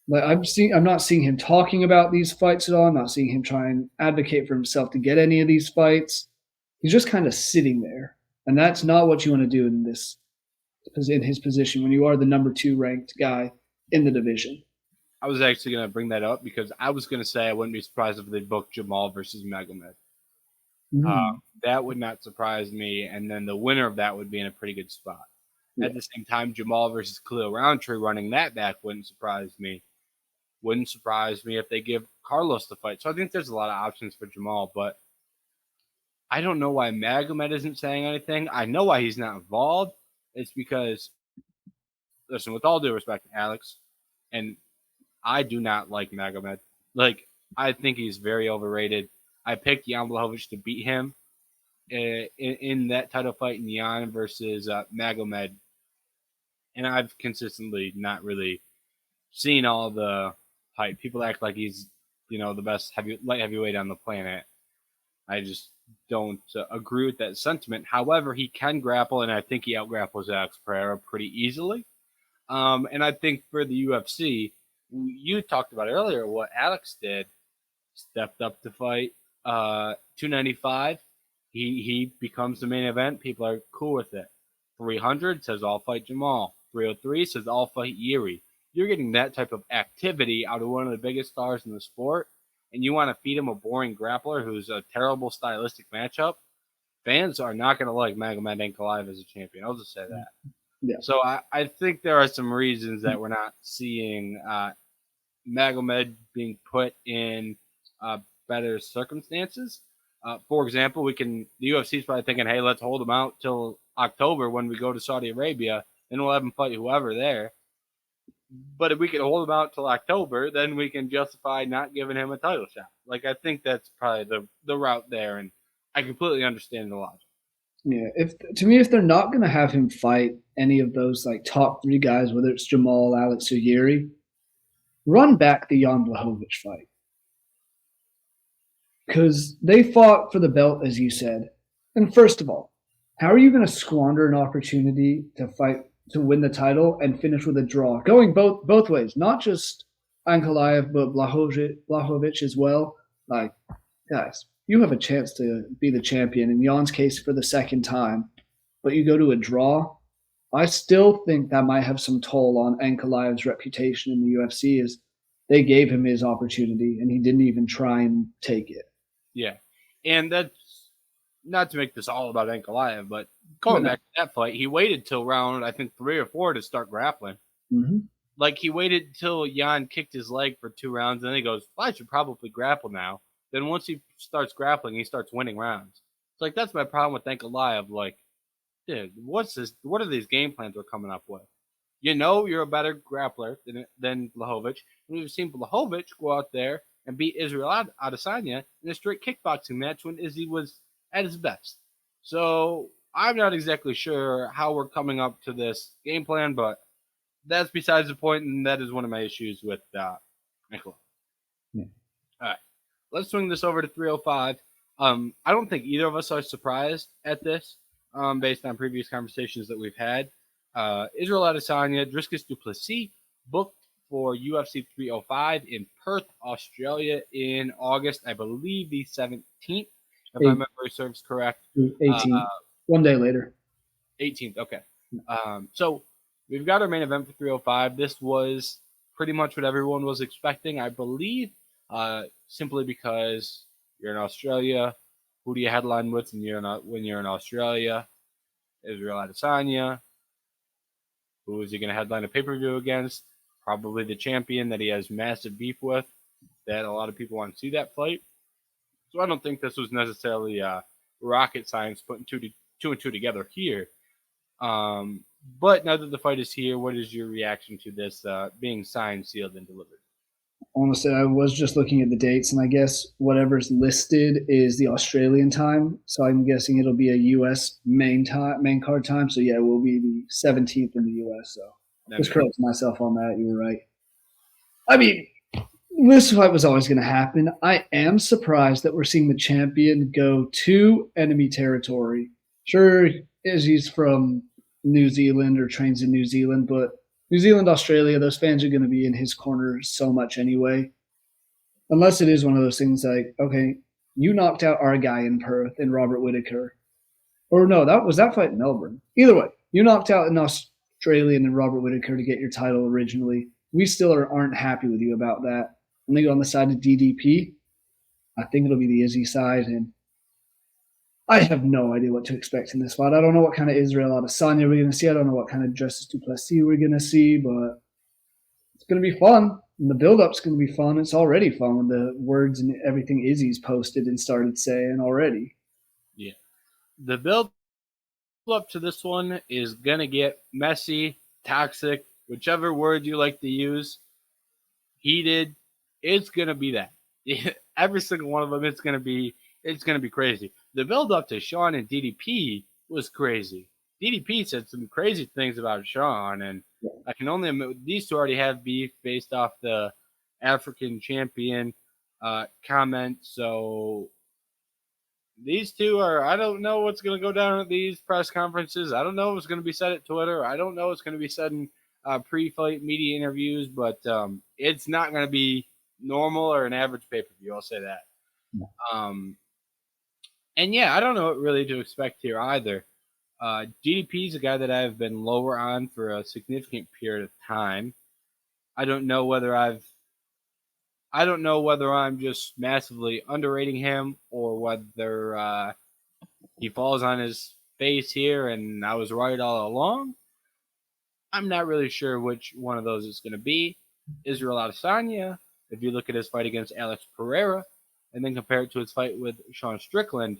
Like I'm not seeing him talking about these fights at all. I'm not seeing him try and advocate for himself to get any of these fights. He's just kind of sitting there, and that's not what you want to do in his position when you are the number 2 ranked guy in the division.
I was actually going to bring that up because I was going to say I wouldn't be surprised if they booked Jamal versus Magomed.
Mm-hmm.
That would not surprise me, and then the winner of that would be in a pretty good spot.
Yeah.
At the same time, Jamal versus Khalil Roundtree running that back wouldn't surprise me. Wouldn't surprise me if they give Carlos the fight. So I think there's a lot of options for Jamal, but I don't know why Magomed isn't saying anything. I know why he's not involved. It's because, listen, with all due respect to Alex, and I do not like Magomed. Like, I think he's very overrated. I picked Jan Blachowicz to beat him in that title fight in Jan versus Magomed, and I've consistently not really seen all the hype. People act like he's, the best light heavyweight on the planet. I just don't agree with that sentiment. However, he can grapple, and I think he outgrapples Alex Pereira pretty easily. And I think for the UFC, you talked about earlier what Alex did, stepped up to fight 295. He becomes the main event. People are cool with it. 300 says I'll fight Jamal. 303 says I'll fight Jiri. You're getting that type of activity out of one of the biggest stars in the sport, and you want to feed him a boring grappler who's a terrible stylistic matchup. Fans are not going to like Magomed Ankalaev as a champion. I'll just say that.
Yeah.
So I think there are some reasons that we're not seeing Magomed being put in better circumstances. For example, the UFC is probably thinking, hey, let's hold him out till October when we go to Saudi Arabia, then we'll have him fight whoever there. But if we can hold him out till October, then we can justify not giving him a title shot. Like, I think that's probably the route there, and I completely understand the logic.
Yeah, if they're not going to have him fight any of those like top three guys, whether it's Jamal, Alex, or Jiri, run back the Jan Blachowicz fight because they fought for the belt, as you said. And first of all, how are you going to squander an opportunity to fight to win the title and finish with a draw, going both ways, not just Ankalaev but Blachowicz as well? Like, guys, you have a chance to be the champion in Jan's case for the second time, but you go to a draw. I still think that might have some toll on Ankalaev's reputation in the UFC as they gave him his opportunity and he didn't even try and take it.
Yeah. And that's not to make this all about Ankalaev, but going back to that fight, he waited till round, I think, 3 or 4 to start grappling.
Mm-hmm.
Like, he waited till Jan kicked his leg for 2 rounds, and then he goes, well, I should probably grapple now. Then once he starts grappling, he starts winning rounds. It's like, that's my problem with Ankalaev. Like, dude, what's this? What are these game plans we're coming up with? You know you're a better grappler than Blachowicz. And we've seen Blachowicz go out there and beat Israel Adesanya in a straight kickboxing match when Izzy was at his best. So I'm not exactly sure how we're coming up to this game plan, but that's besides the point, and that is one of my issues with Nicola.
Yeah.
All right, let's swing this over to 305. I don't think either of us are surprised at this, based on previous conversations that we've had. Israel Adesanya, Dricus du Plessis, booked for UFC 305 in Perth, Australia in August, I believe the 17th, if my memory serves correct.
18th. 1 day later.
18th, okay. So we've got our main event for 305. This was pretty much what everyone was expecting, I believe, simply because you're in Australia. Who do you headline with when you're in Australia? Israel Adesanya. Who is he going to headline a pay-per-view against? Probably the champion that he has massive beef with, that a lot of people want to see that fight. So I don't think this was necessarily rocket science putting two and two together here. But now that the fight is here, what is your reaction to this being signed, sealed, and delivered?
Honestly, I was just looking at the dates, and I guess whatever's listed is the Australian time. So I'm guessing it'll be a U.S. main card time. So yeah, it will be the 17th in the U.S. So just correct myself on that. You were right. I mean, this fight was always going to happen. I am surprised that we're seeing the champion go to enemy territory. Sure, he's from New Zealand or trains in New Zealand, but New Zealand, Australia, those fans are going to be in his corner so much anyway. Unless it is one of those things like, okay, you knocked out our guy in Perth and Robert Whittaker. Or no, that was that fight in Melbourne. Either way, you knocked out an Australian and Robert Whittaker to get your title originally. We still aren't happy with you about that. And they go on the side of DDP. I think it'll be the Izzy side, and I have no idea what to expect in this fight. I don't know what kind of Israel Adesanya we're going to see. I don't know what kind of Dricus du Plessis we're going to see, but it's going to be fun. And the build-up's going to be fun. It's already fun with the words and everything Izzy's posted and started saying already.
Yeah. The build-up to this one is going to get messy, toxic, whichever word you like to use, heated. It's going to be that. Every single one of them, it's going to be crazy. The build-up to Sean and DDP was crazy. DDP said some crazy things about Sean, and I can only admit these two already have beef based off the African champion comment. So these two I don't know what's going to go down at these press conferences. I don't know what's going to be said at Twitter. I don't know what's going to be said in pre-fight media interviews, but it's not going to be normal or an average pay-per-view. I'll say that. Um, and yeah, I don't know what really to expect here either. GDP is a guy that I've been lower on for a significant period of time. I don't know whether I'm just massively underrating him or whether he falls on his face here and I was right all along. I'm not really sure which one of those it's going to be. Israel Adesanya, if you look at his fight against Alex Pereira and then compare it to his fight with Sean Strickland,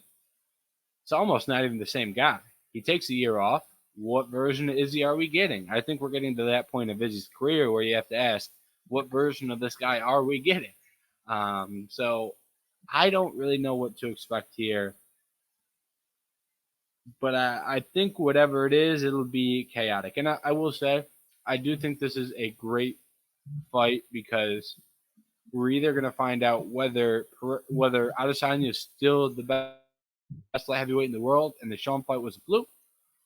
it's almost not even the same guy. He takes a year off. What version of Izzy are we getting? I think we're getting to that point of Izzy's career where you have to ask, what version of this guy are we getting? So I don't really know what to expect here. But I think whatever it is, it'll be chaotic. And I will say, I do think this is a great fight because we're either going to find out whether Adesanya is still the best light heavyweight in the world and the Sean fight was a fluke,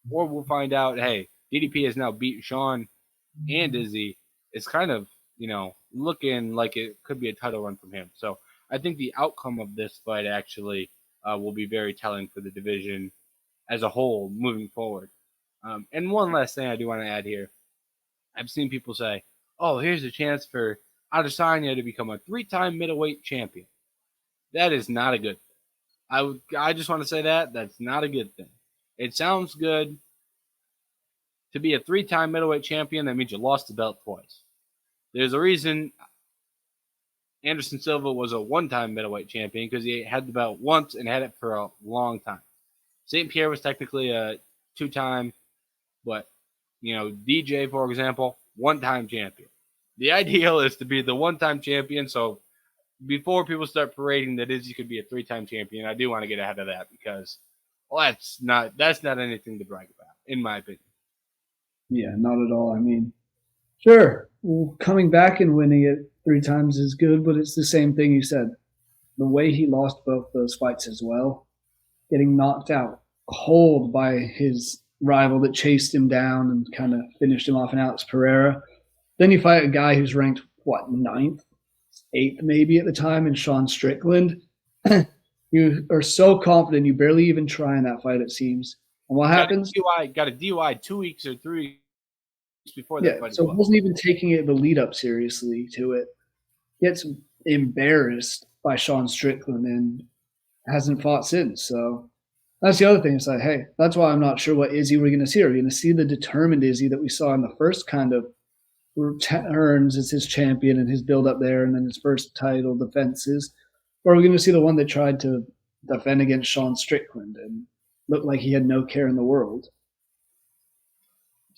or we'll find out, hey, DDP has now beat Sean and Izzy. It's kind of, looking like it could be a title run from him. So I think the outcome of this fight actually will be very telling for the division as a whole moving forward. And one last thing I do want to add here. I've seen people say, oh, here's a chance for Adesanya to become a 3-time middleweight champion. That is not a good thing. I just want to say that's not a good thing. It sounds good to be a 3-time middleweight champion. That means you lost the belt twice. There's a reason Anderson Silva was a 1-time middleweight champion because he had the belt once and had it for a long time. St. Pierre was technically a 2-time, but, DJ, for example, 1-time champion. The ideal is to be the 1-time champion, so before people start parading that Izzy could be a 3-time champion, I do want to get ahead of that because, well, that's not anything to brag about, in my opinion.
Yeah, not at all. I mean, sure, coming back and winning it 3 times is good, but it's the same thing you said. The way he lost both those fights as well, getting knocked out cold by his rival that chased him down and kind of finished him off in Alex Pereira. Then you fight a guy who's ranked, ninth, eighth maybe at the time, in Sean Strickland. You are so confident you barely even try in that fight, it seems. And what happens?
Got a DUI 2 weeks or 3 weeks before that fight.
So wasn't even taking the lead up seriously to it. Gets embarrassed by Sean Strickland and hasn't fought since. So that's the other thing. It's like, hey, that's why I'm not sure what Izzy we're going to see. Are we going to see the determined Izzy that we saw in the first kind of returns as his champion and his build up there and then his first title defenses? Or are we going to see the one that tried to defend against Sean Strickland and looked like he had no care in the world?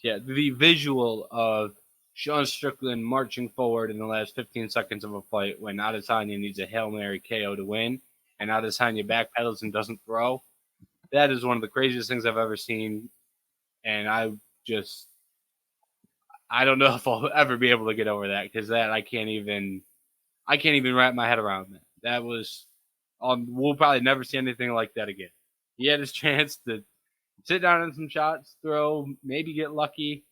Yeah, the visual of Sean Strickland marching forward in the last 15 seconds of a fight when Adesanya needs a Hail Mary KO to win and Adesanya backpedals and doesn't throw. That is one of the craziest things I've ever seen. And I don't know if I'll ever be able to get over that because I can't even wrap my head around that. That was, we'll probably never see anything like that again. He had his chance to sit down in some shots, throw, maybe get lucky.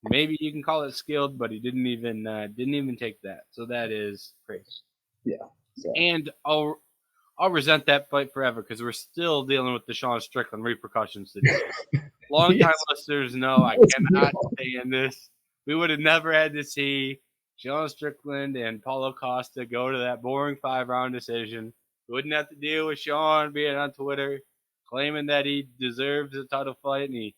Maybe you can call it skilled, but he didn't even take that. So that is crazy.
Yeah.
And I'll resent that fight forever because we're still dealing with the Sean Strickland repercussions today. Long-time listeners know I cannot stand this. We would have never had to see Sean Strickland and Paulo Costa go to that boring 5-round decision. We wouldn't have to deal with Sean being on Twitter claiming that he deserves a title fight and he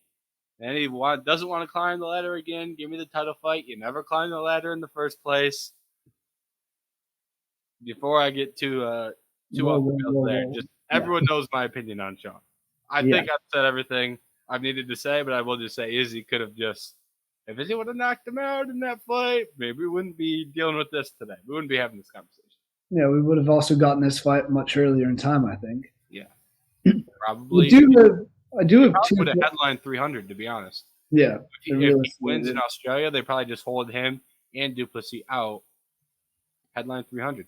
doesn't want to climb the ladder again. Give me the title fight. You never climbed the ladder in the first place. Before I get too off the field there, just everyone knows my opinion on Sean. I think I've said everything I've needed to say, but I will just say Izzy could have if Izzy would have knocked him out in that fight, maybe we wouldn't be dealing with this today. We wouldn't be having this conversation.
Yeah, we would have also gotten this fight much earlier in time, I think.
Yeah. Probably.
I do have two.
Would have headlined 300, to be honest.
Yeah.
If he wins in Australia, they probably just hold him and Duplessis out. Headline 300.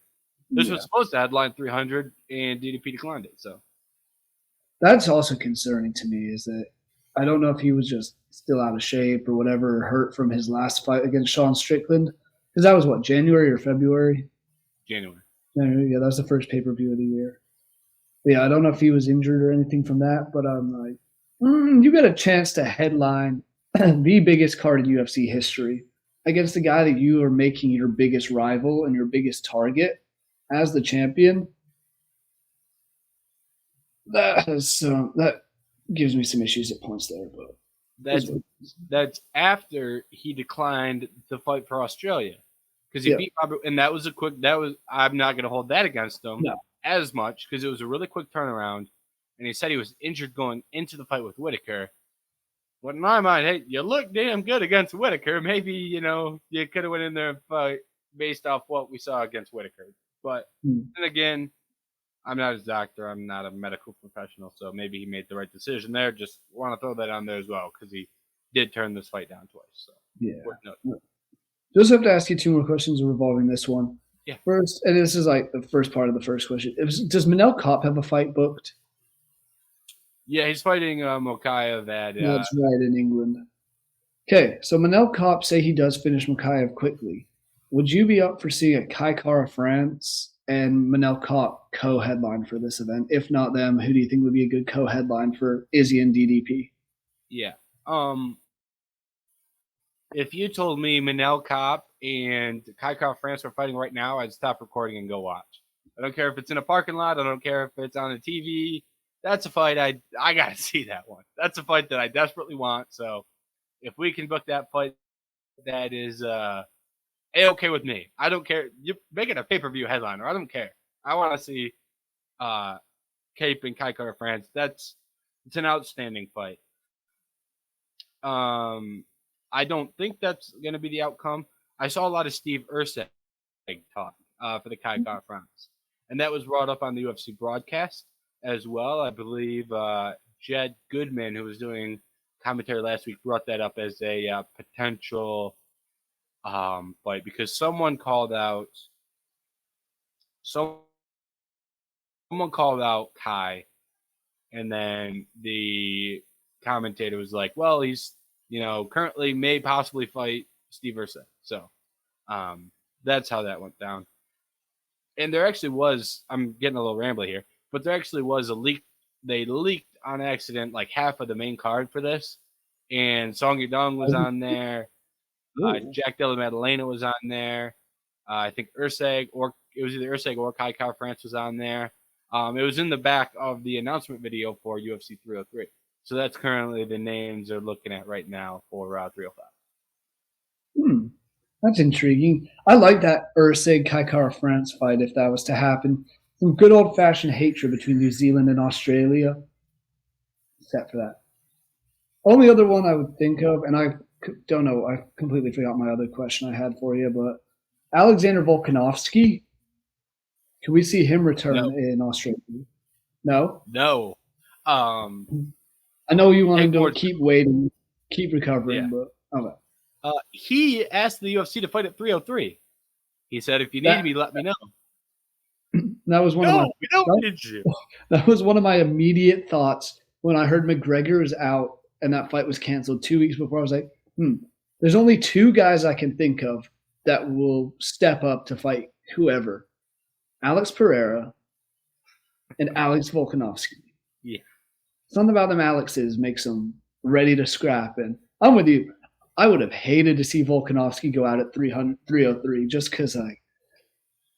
This was supposed to headline 300, and DDP declined it. So
that's also concerning to me. Is that I don't know if he was just still out of shape or whatever, or hurt from his last fight against Sean Strickland. Because that was what, January or February?
January.
January, yeah, that was the first pay-per-view of the year. But yeah, I don't know if he was injured or anything from that, but I'm like, you got a chance to headline the biggest card in UFC history against the guy that you are making your biggest rival and your biggest target as the champion. That gives me some issues at points there, but
that's after he declined to fight for Australia because he beat Robert, and that was I'm not going to hold that against him as much because it was a really quick turnaround, and he said he was injured going into the fight with Whitaker. But in my mind, hey, you look damn good against Whitaker. Maybe you could have went in there and fight based off what we saw against Whitaker. But then again, I'm not his doctor. I'm not a medical professional, so maybe he made the right decision there. Just want to throw that on there as well because he did turn this fight down twice. So
just have to ask you two more questions revolving this one.
Yeah.
First, and this is like the first part of the first question. Does Manel Kopp have a fight booked?
Yeah, he's fighting Mokaev at.
That's right, in England. Okay, so Manel Kopp say he does finish Mokaev quickly. Would you be up for seeing a Kai Kara France and Manel Kopp co-headline for this event? If not them, who do you think would be a good co-headline for Izzy and DDP?
Yeah. If you told me Manel Kopp and Kai Kara France were fighting right now, I'd stop recording and go watch. I don't care if it's in a parking lot. I don't care if it's on a TV. That's a fight I got to see that one. That's a fight that I desperately want. So if we can book that fight, that is A-okay with me. I don't care. You're making a pay-per-view headliner. I don't care. I want to see Cape and Kai Kara France. It's an outstanding fight. I don't think that's going to be the outcome. I saw a lot of Steve Erceg talk for the Kai Kara France, and that was brought up on the UFC broadcast as well. I believe Jed Goodman, who was doing commentary last week, brought that up as a potential fight because someone called out Kai, and then the commentator was like, well, he's currently may possibly fight Steve Erceg. So that's how that went down. And there actually was, I'm getting a little rambly here, but there actually was a leak. They leaked on accident like half of the main card for this, and Song Yadong was on there. Jack Della Maddalena was on there. I think Erceg, or it was either Erceg or Kai Kara France was on there. It was in the back of the announcement video for UFC 303. So that's currently the names they're looking at right now for 305.
That's intriguing. I like that Erceg Kai Kara France fight if that was to happen. Some good old-fashioned hatred between New Zealand and Australia. Except for that. Only other one I would think of, and I don't know, I completely forgot my other question I had for you, but Alexander Volkanovski, can we see him return in Australia? No?
No.
I know you want him to keep waiting, keep recovering, but okay.
He asked the UFC to fight at 303. He said, if you need me, let me know.
That was one of my That was one of my immediate thoughts when I heard McGregor is out and that fight was canceled 2 weeks before. I was like, there's only two guys I can think of that will step up to fight whoever. Alex Pereira and Alex Volkanovski.
Yeah.
Something about them Alexes makes them ready to scrap. And I'm with you. I would have hated to see Volkanovski go out at 303 just because,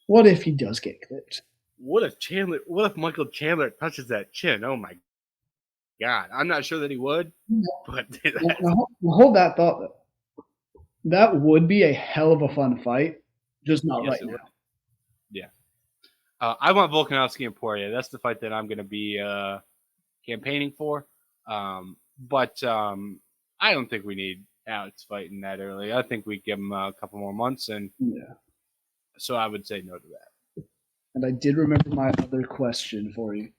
what if he does get clipped?
What if Michael Chandler touches that chin? Oh my God. I'm not sure that he would. But
now, hold that thought, though. That would be a hell of a fun fight, just not right now.
Yeah. I want Volkanovski and Poirier. That's the fight that I'm going to be campaigning for. But I don't think we need Alex fighting that early. I think we give him a couple more months. And so I would say no to that.
And I did remember my other question for you.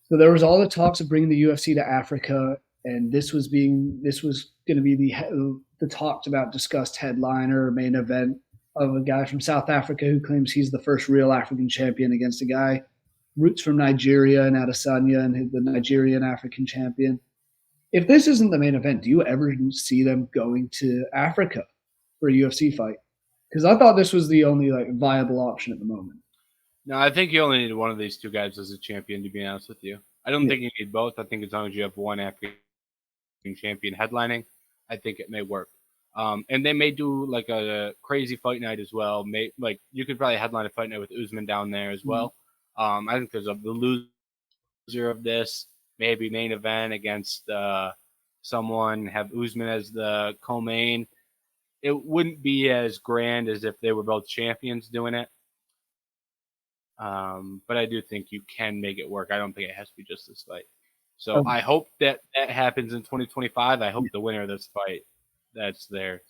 So there was all the talks of bringing the UFC to Africa, and this was going to be the talked about, discussed headliner, main event of a guy from South Africa who claims he's the first real African champion against a guy roots from Nigeria and Adesanya and the Nigerian African champion. if this isn't the main event, do you ever see them going to Africa for a UFC fight? Because I thought this was the only like viable option at the moment.
No, I think you only need one of these two guys as a champion, to be honest with you. I don't
Yeah.
think you need both. I think as long as you have one African champion headlining, I think it may work. And they may do like a crazy fight night as well. Like you could probably headline a fight night with Usman down there as well. I think there's the loser of this, maybe main event against someone, have Usman as the co-main. It wouldn't be as grand as if they were both champions doing it. But I do think you can make it work. I don't think it has to be just this fight. So I hope that happens in 2025. I hope the winner of this fight that's there.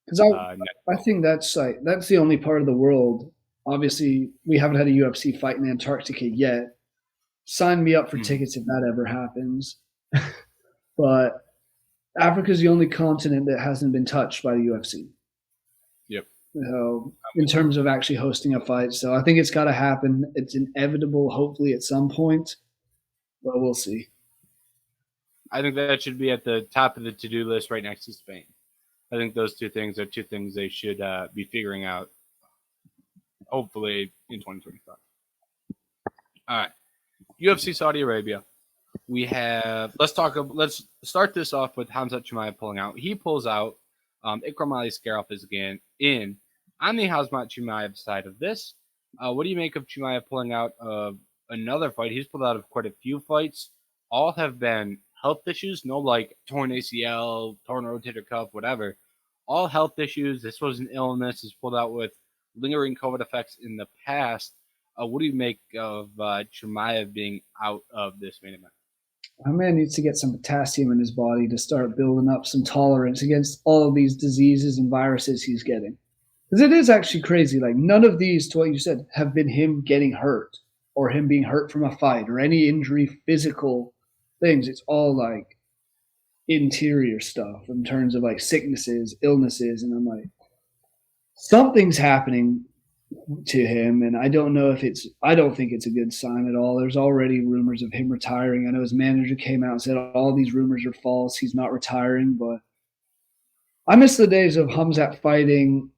Because I think that's the only part of the world. Obviously, we haven't had a UFC fight in Antarctica yet. Sign me up for tickets if that ever happens. But Africa's the only continent that hasn't been touched by the UFC.
Yep.
So, in terms of actually hosting a fight, so I think it's got to happen. It's inevitable, hopefully, at some point, but we'll see.
I think that should be at the top of the to-do list right next to Spain. I think those two things are two things they should be figuring out, hopefully, in 2025. All right. UFC Saudi Arabia. Let's start this off with Khamzat Chimaev pulling out. He pulls out. Ikram Ali Skarov is again in. On the Khamzat Chimaev side of this, what do you make of Chimaev pulling out of another fight? He's pulled out of quite a few fights. All have been health issues, no like torn ACL, torn rotator cuff, whatever. All health issues. This was an illness. He's pulled out with lingering COVID effects in the past. What do you make of Chimaev being out of this main event?
My man needs to get some potassium in his body to start building up some tolerance against all of these diseases and viruses he's getting. Because it is actually crazy. Like, none of these, to what you said, have been him getting hurt or him being hurt from a fight or any injury, physical things. It's all like interior stuff in terms of like sicknesses, illnesses. And I'm like, something's happening to him, and I don't think it's a good sign at all. There's already rumors of him retiring. I know his manager came out and said all these rumors are false. He's not retiring, but I miss the days of Khamzat fighting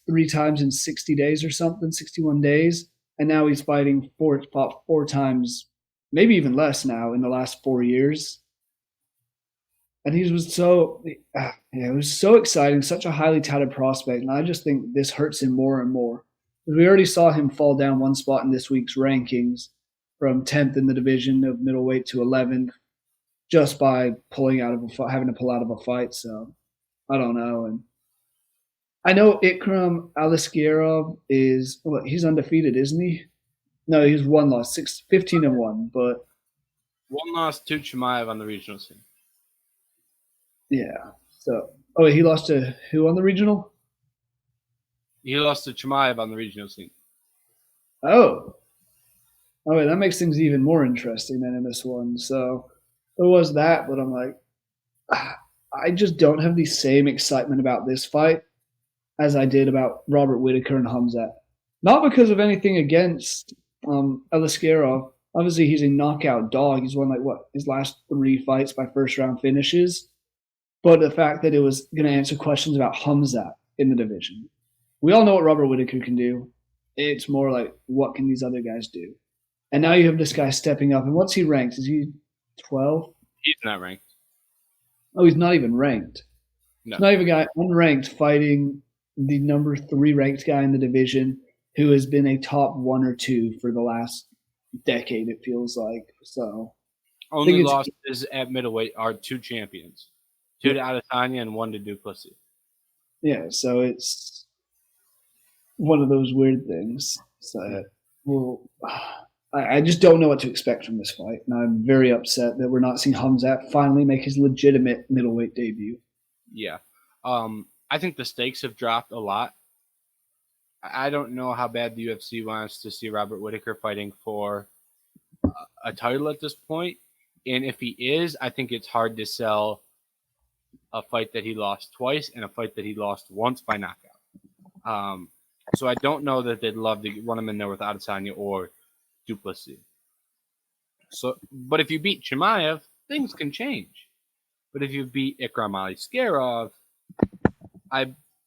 3 times in 60 days or something, 61 days, and now he's fighting four times, maybe even less now in the last 4 years. And it was so exciting, such a highly touted prospect, and I just think this hurts him more and more. We already saw him fall down one spot in this week's rankings from 10th in the division of middleweight to 11th just by having to pull out of a fight. So I don't know. And I know Ikram Aliskerov he's undefeated, isn't he? No, he's one loss, 15-1, but
one loss to Chimaev on the regional scene.
Yeah. So, he lost to who on the regional?
He lost to Chimaev on the regional scene.
Oh, that makes things even more interesting than in this one. So there was that, but I'm like, I just don't have the same excitement about this fight as I did about Robert Whittaker and Khamzat. Not because of anything against Aliskerov. Obviously, he's a knockout dog. He's won his last 3 fights by first round finishes. But the fact that it was going to answer questions about Khamzat in the division. We all know what Robert Whittaker can do. It's more like, what can these other guys do? And now you have this guy stepping up. And what's he ranked? Is he 12?
He's not ranked.
Oh, he's not even ranked.
No.
He's not even a guy unranked fighting the number 3 ranked guy in the division who has been a top 1 or 2 for the last decade, it feels like. So
only losses at middleweight are 2 champions. 2 to Adesanya and 1 to Duplessis.
Yeah, so it's one of those weird things. So, I just don't know what to expect from this fight, and I'm very upset that we're not seeing Khamzat finally make his legitimate middleweight debut.
Yeah. I think the stakes have dropped a lot. I don't know how bad the UFC wants to see Robert Whittaker fighting for a title at this point. And if he is, I think it's hard to sell a fight that he lost twice and a fight that he lost once by knockout. So I don't know that they'd love to run him in there with Adesanya or Duplessis. But if you beat Chimaev, things can change. But if you beat Ikram Aliskerov,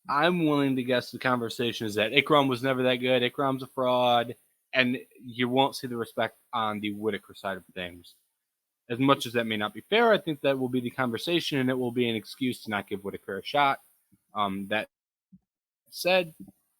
I'm willing to guess the conversation is that Ikram was never that good. Ikram's a fraud, and you won't see the respect on the Whitaker side of things. As much as that may not be fair, I think that will be the conversation, and it will be an excuse to not give Whitaker a shot. That said,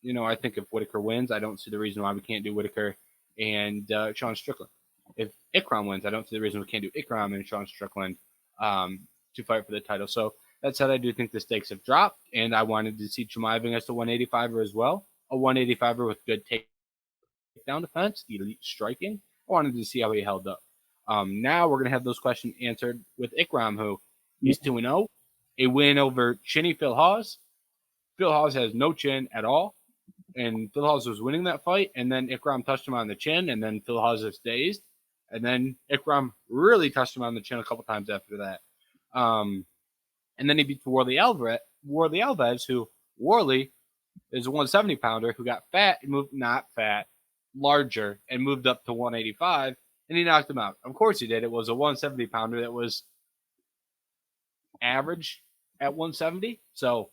I think if Whitaker wins, I don't see the reason why we can't do Whitaker and Sean Strickland. If Ikram wins, I don't see the reason we can't do Ikram and Sean Strickland to fight for the title. So that said, I do think the stakes have dropped, and I wanted to see Chimaev against a 185er as well. A 185er with good takedown defense, elite striking. I wanted to see how he held up. Now we're going to have those questions answered with Ikram, who he's 2-0, a win over chinny Phil Hawes. Phil Hawes has no chin at all, and Phil Hawes was winning that fight, and then Ikram touched him on the chin, and then Phil Hawes was dazed, and then Ikram really touched him on the chin a couple times after that. And then he beat Warley Alves, who Warley is a 170-pounder who got larger, and moved up to 185, and he knocked him out. Of course he did. It was a 170-pounder that was average at 170. So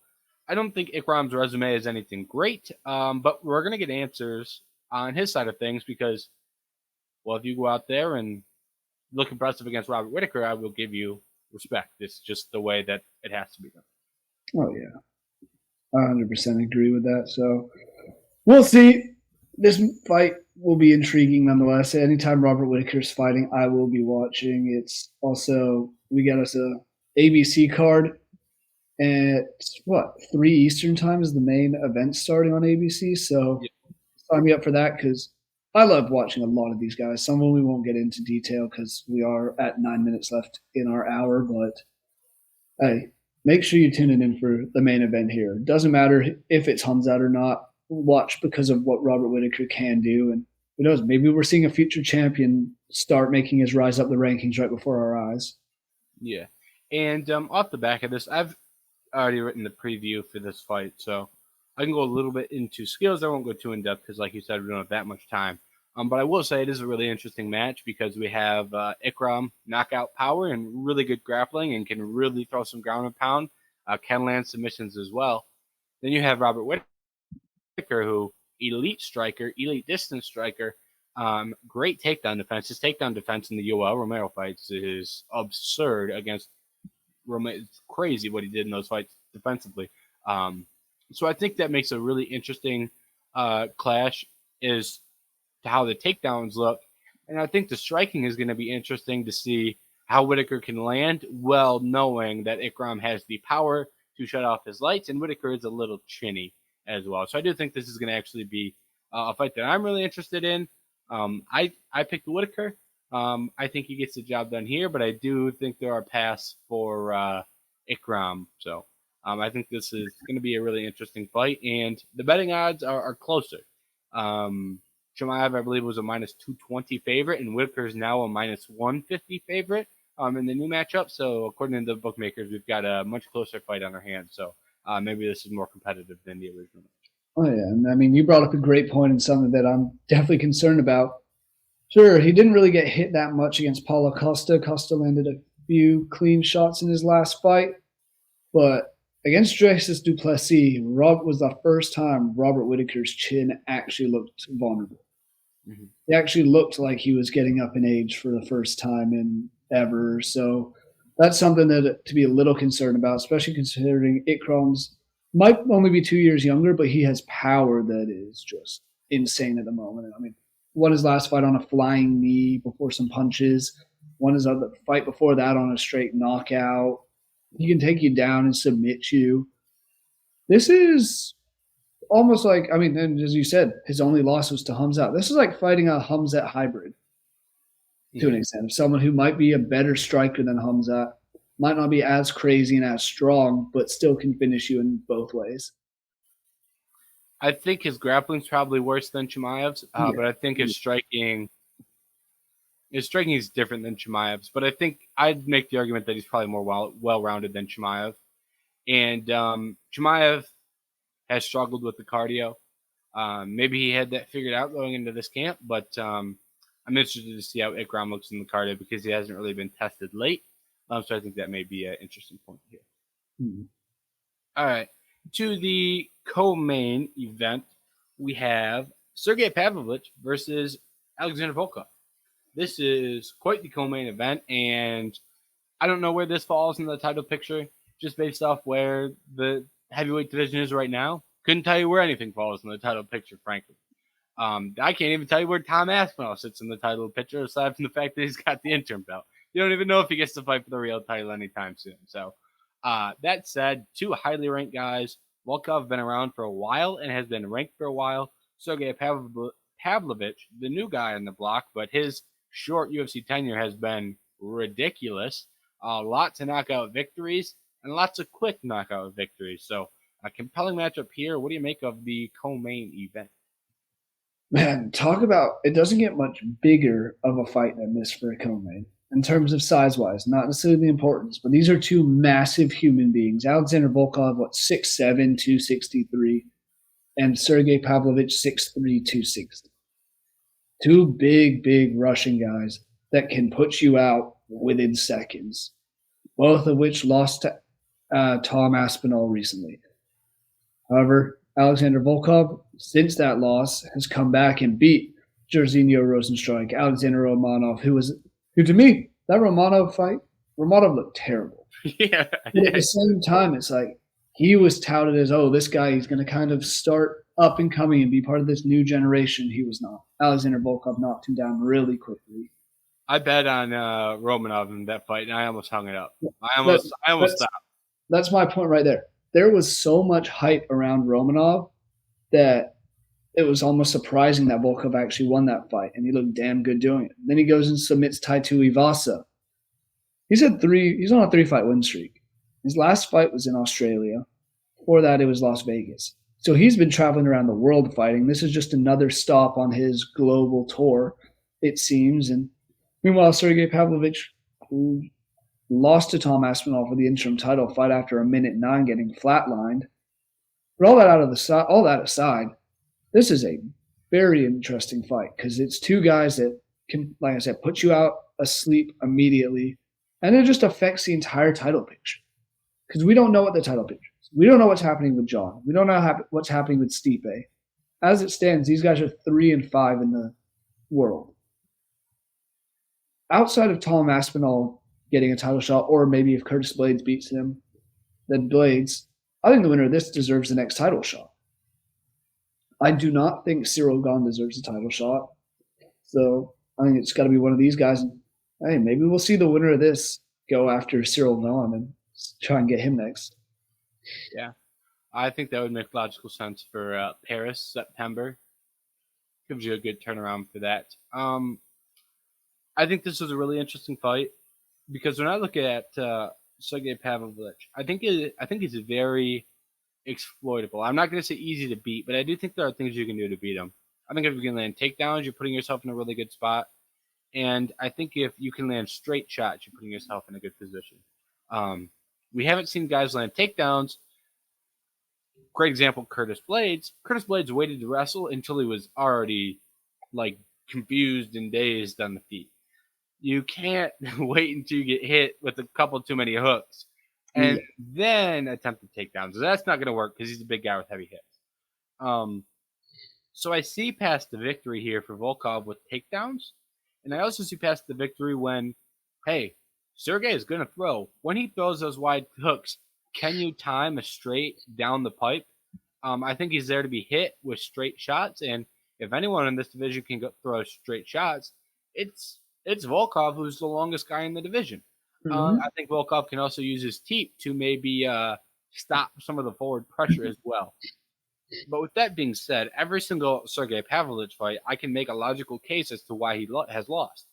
I don't think Ikram's resume is anything great, but we're going to get answers on his side of things because, well, if you go out there and look impressive against Robert Whitaker, I will give you respect. It's just the way that it has to be done.
Oh, yeah. I 100% agree with that. So we'll see. This fight will be intriguing nonetheless. Anytime Robert Whitaker's fighting, I will be watching. It's also, we got us a ABC card at 3 Eastern time is the main event starting on ABC. So sign me up for that because I love watching a lot of these guys. Some of them we won't get into detail because we are at 9 minutes left in our hour. But hey, make sure you tune in for the main event here. Doesn't matter if it's Khamzat or not. Watch because of what Robert Whitaker can do. And who knows, maybe we're seeing a future champion start making his rise up the rankings right before our eyes.
Yeah. And off the back of this, I've already written the preview for this fight, so I can go a little bit into skills. I won't go too in-depth because, like you said, we don't have that much time. But I will say it is a really interesting match because we have Ikram knockout power and really good grappling and can really throw some ground and pound, can land submissions as well. Then you have Robert Whitaker, who elite striker, elite distance striker, great takedown defense. His takedown defense in the Yoel Romero fights is absurd against Romero. It's crazy what he did in those fights defensively. So I think that makes a really interesting clash is to how the takedowns look. And I think the striking is going to be interesting to see how Whitaker can land, well knowing that Ikram has the power to shut off his lights, and Whitaker is a little chinny as well. So I do think this is going to actually be a fight that I'm really interested in. I picked Whitaker. I think he gets the job done here, but I do think there are paths for Ikram. So I think this is going to be a really interesting fight, and the betting odds are closer. Chimaev, I believe, was a minus 220 favorite, and Whitaker is now a minus 150 favorite in the new matchup. So according to the bookmakers, we've got a much closer fight on our hands. So maybe this is more competitive than the original match.
Oh, yeah. And I mean, you brought up a great point and something that I'm definitely concerned about. Sure, he didn't really get hit that much against Paulo Costa. Costa landed a few clean shots in his last fight. But against Drexus du Plessis, was the first time Robert Whitaker's chin actually looked vulnerable. Mm-hmm. He actually looked like he was getting up in age for the first time in ever. So that's something that to be a little concerned about, especially considering Ikram's might only be 2 years younger, but he has power that is just insane at the moment. I mean, won his last fight on a flying knee before some punches. Won his other fight before that on a straight knockout. He can take you down and submit you. This is almost like, I mean, and as you said, his only loss was to Khamzat. This is like fighting a Khamzat hybrid to an extent. Someone who might be a better striker than Khamzat, might not be as crazy and as strong, but still can finish you in both ways.
I think his grappling's probably worse than Chimaev's, but I think his striking is different than Chimaev's. But I think I'd make the argument that he's probably more well-rounded than Chimaev. And Chimaev has struggled with the cardio. Maybe he had that figured out going into this camp, but I'm interested to see how Ikram looks in the cardio because he hasn't really been tested late. So I think that may be an interesting point here.
Hmm.
All right. To the co-main event, we have Sergey Pavlovich versus Alexander Volkov. This is quite the co-main event, and I don't know where this falls in the title picture, just based off where the heavyweight division is right now. Couldn't tell you where anything falls in the title picture, frankly. I can't even tell you where Tom Aspinall sits in the title picture, aside from the fact that he's got the interim belt. You don't even know if he gets to fight for the real title anytime soon. So, that said, two highly ranked guys. Volkov been around for a while and has been ranked for a while. Sergey Pavlovich, the new guy on the block, but his short UFC tenure has been ridiculous. Lots of knockout victories and lots of quick knockout victories. So, a compelling matchup here. What do you make of the co-main event?
Man, talk about it doesn't get much bigger of a fight than this for a co-main in terms of size wise, not necessarily the importance, but these are two massive human beings. Alexander Volkov, what, 6'7, 263, and Sergey Pavlovich, 6'3, 260. Two big Russian guys that can put you out within seconds, both of which lost to Tom Aspinall recently. However, Alexander Volkov, since that loss, has come back and beat Jairzinho Rozenstruik, Alexander Romanov, who to me, that Romanov fight, Romanov looked terrible.
Yeah.
But at the same time, it's like he was touted as, oh, this guy, he's going to kind of start up and coming and be part of this new generation. He was not. Alexander Volkov knocked him down really quickly.
I bet on Romanov in that fight, and I almost hung it up. I almost stopped.
That's my point right there. There was so much hype around Romanov that it was almost surprising that Volkov actually won that fight, and he looked damn good doing it. Then he goes and submits Taitu Ivasa. He's on a 3-fight win streak. His last fight was in Australia. Before that, it was Las Vegas. So he's been traveling around the world fighting. This is just another stop on his global tour, it seems. And meanwhile, Sergey Pavlovich, who lost to Tom Aspinall for the interim title fight after a minute 9, getting flatlined. But all that aside, this is a very interesting fight because it's two guys that can, like I said, put you out asleep immediately, and it just affects the entire title picture because we don't know what the title picture is. We don't know what's happening with John. We don't know what's happening with Stipe. As it stands, these guys are 3-5 in the world. Outside of Tom Aspinall getting a title shot, or maybe if Curtis Blades beats him, then Blades, I think the winner of this deserves the next title shot. I do not think Cyril Gane deserves a title shot. So I think it's got to be one of these guys. And, hey, maybe we'll see the winner of this go after Cyril Gane and try and get him next.
Yeah. I think that would make logical sense for Paris, September. Gives you a good turnaround for that. I think this was a really interesting fight because when I look at Sergey Pavlovich, I think he's very exploitable. I'm not going to say easy to beat, but I do think there are things you can do to beat him. I think if you can land takedowns, you're putting yourself in a really good spot. And I think if you can land straight shots, you're putting yourself in a good position. We haven't seen guys land takedowns. Great example, Curtis Blades. Curtis Blades waited to wrestle until he was already like confused and dazed on the feet. You can't wait until you get hit with a couple too many hooks and then attempt to takedowns. So that's not going to work because he's a big guy with heavy hits. So I see past the victory here for Volkov with takedowns, and I also see past the victory when, hey, Sergey is going to throw. When he throws those wide hooks, can you time a straight down the pipe? I think he's there to be hit with straight shots, and if anyone in this division can throw straight shots, it's Volkov, who's the longest guy in the division. I think Volkov can also use his teep to maybe stop some of the forward pressure as well. But with that being said, every single Sergey Pavlovich fight, I can make a logical case as to why he has lost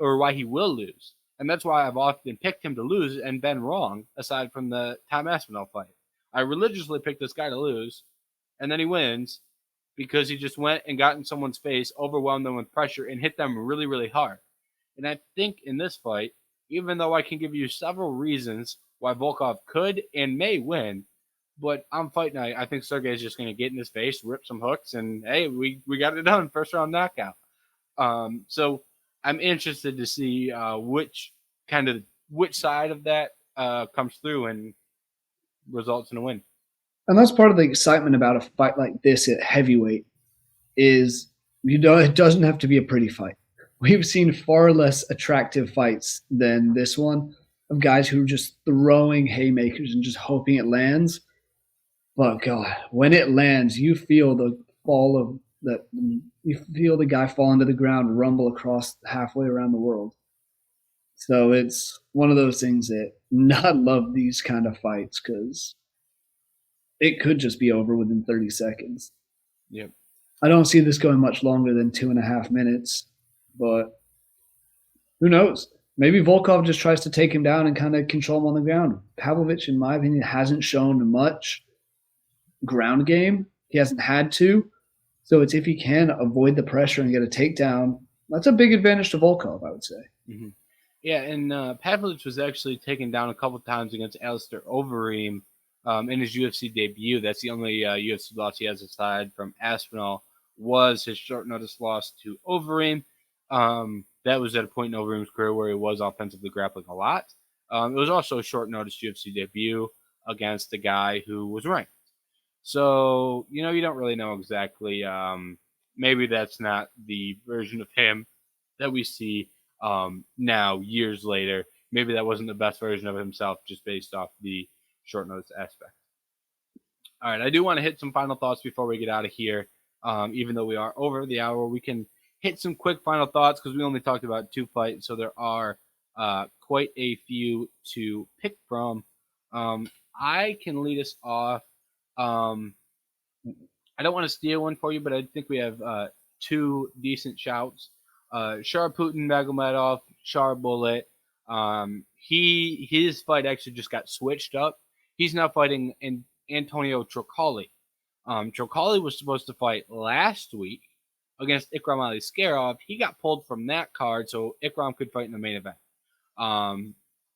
or why he will lose. And that's why I've often picked him to lose and been wrong, aside from the Tom Aspinall fight. I religiously picked this guy to lose, and then he wins because he just went and got in someone's face, overwhelmed them with pressure, and hit them really, really hard. And I think in this fight, even though I can give you several reasons why Volkov could and may win, but on fight night, I think Sergey is just going to get in his face, rip some hooks, and hey, we got it done. First round knockout. So I'm interested to see which kind of which side of that comes through and results in a win.
And that's part of the excitement about a fight like this at heavyweight is it doesn't have to be a pretty fight. We've seen far less attractive fights than this one of guys who are just throwing haymakers and just hoping it lands. But God, when it lands, you feel the fall of that. You feel the guy fall into the ground, rumble across halfway around the world. So it's one of those things that not love these kind of fights because it could just be over within 30 seconds.
Yep.
I don't see this going much longer than 2.5 minutes, but who knows? Maybe Volkov just tries to take him down and kind of control him on the ground. Pavlovich, in my opinion, hasn't shown much ground game. He hasn't had to. So it's if he can avoid the pressure and get a takedown, that's a big advantage to Volkov, I would say.
Mm-hmm. Yeah, and Pavlovich was actually taken down a couple times against Alistair Overeem in his UFC debut. That's the only UFC loss he has aside from Aspinall, was his short notice loss to Overeem. That was at a point in Overeem's career where he was offensively grappling a lot. It was also a short notice UFC debut against a guy who was ranked. So, you don't really know exactly. Maybe that's not the version of him that we see now, years later. Maybe that wasn't the best version of himself just based off the short notice aspect. All right, I do want to hit some final thoughts before we get out of here. Even though we are over the hour, we can hit some quick final thoughts because we only talked about 2 fights, so there are quite a few to pick from. I can lead us off. I don't want to steal one for you, but I think we have 2 decent shouts. Sharputin Magomedov, Shar Bullet. His fight actually just got switched up. He's now fighting Antonio Trocoli. Trocoli was supposed to fight last week against Ikram Aliskerov. He got pulled from that card, so Ikram could fight in the main event.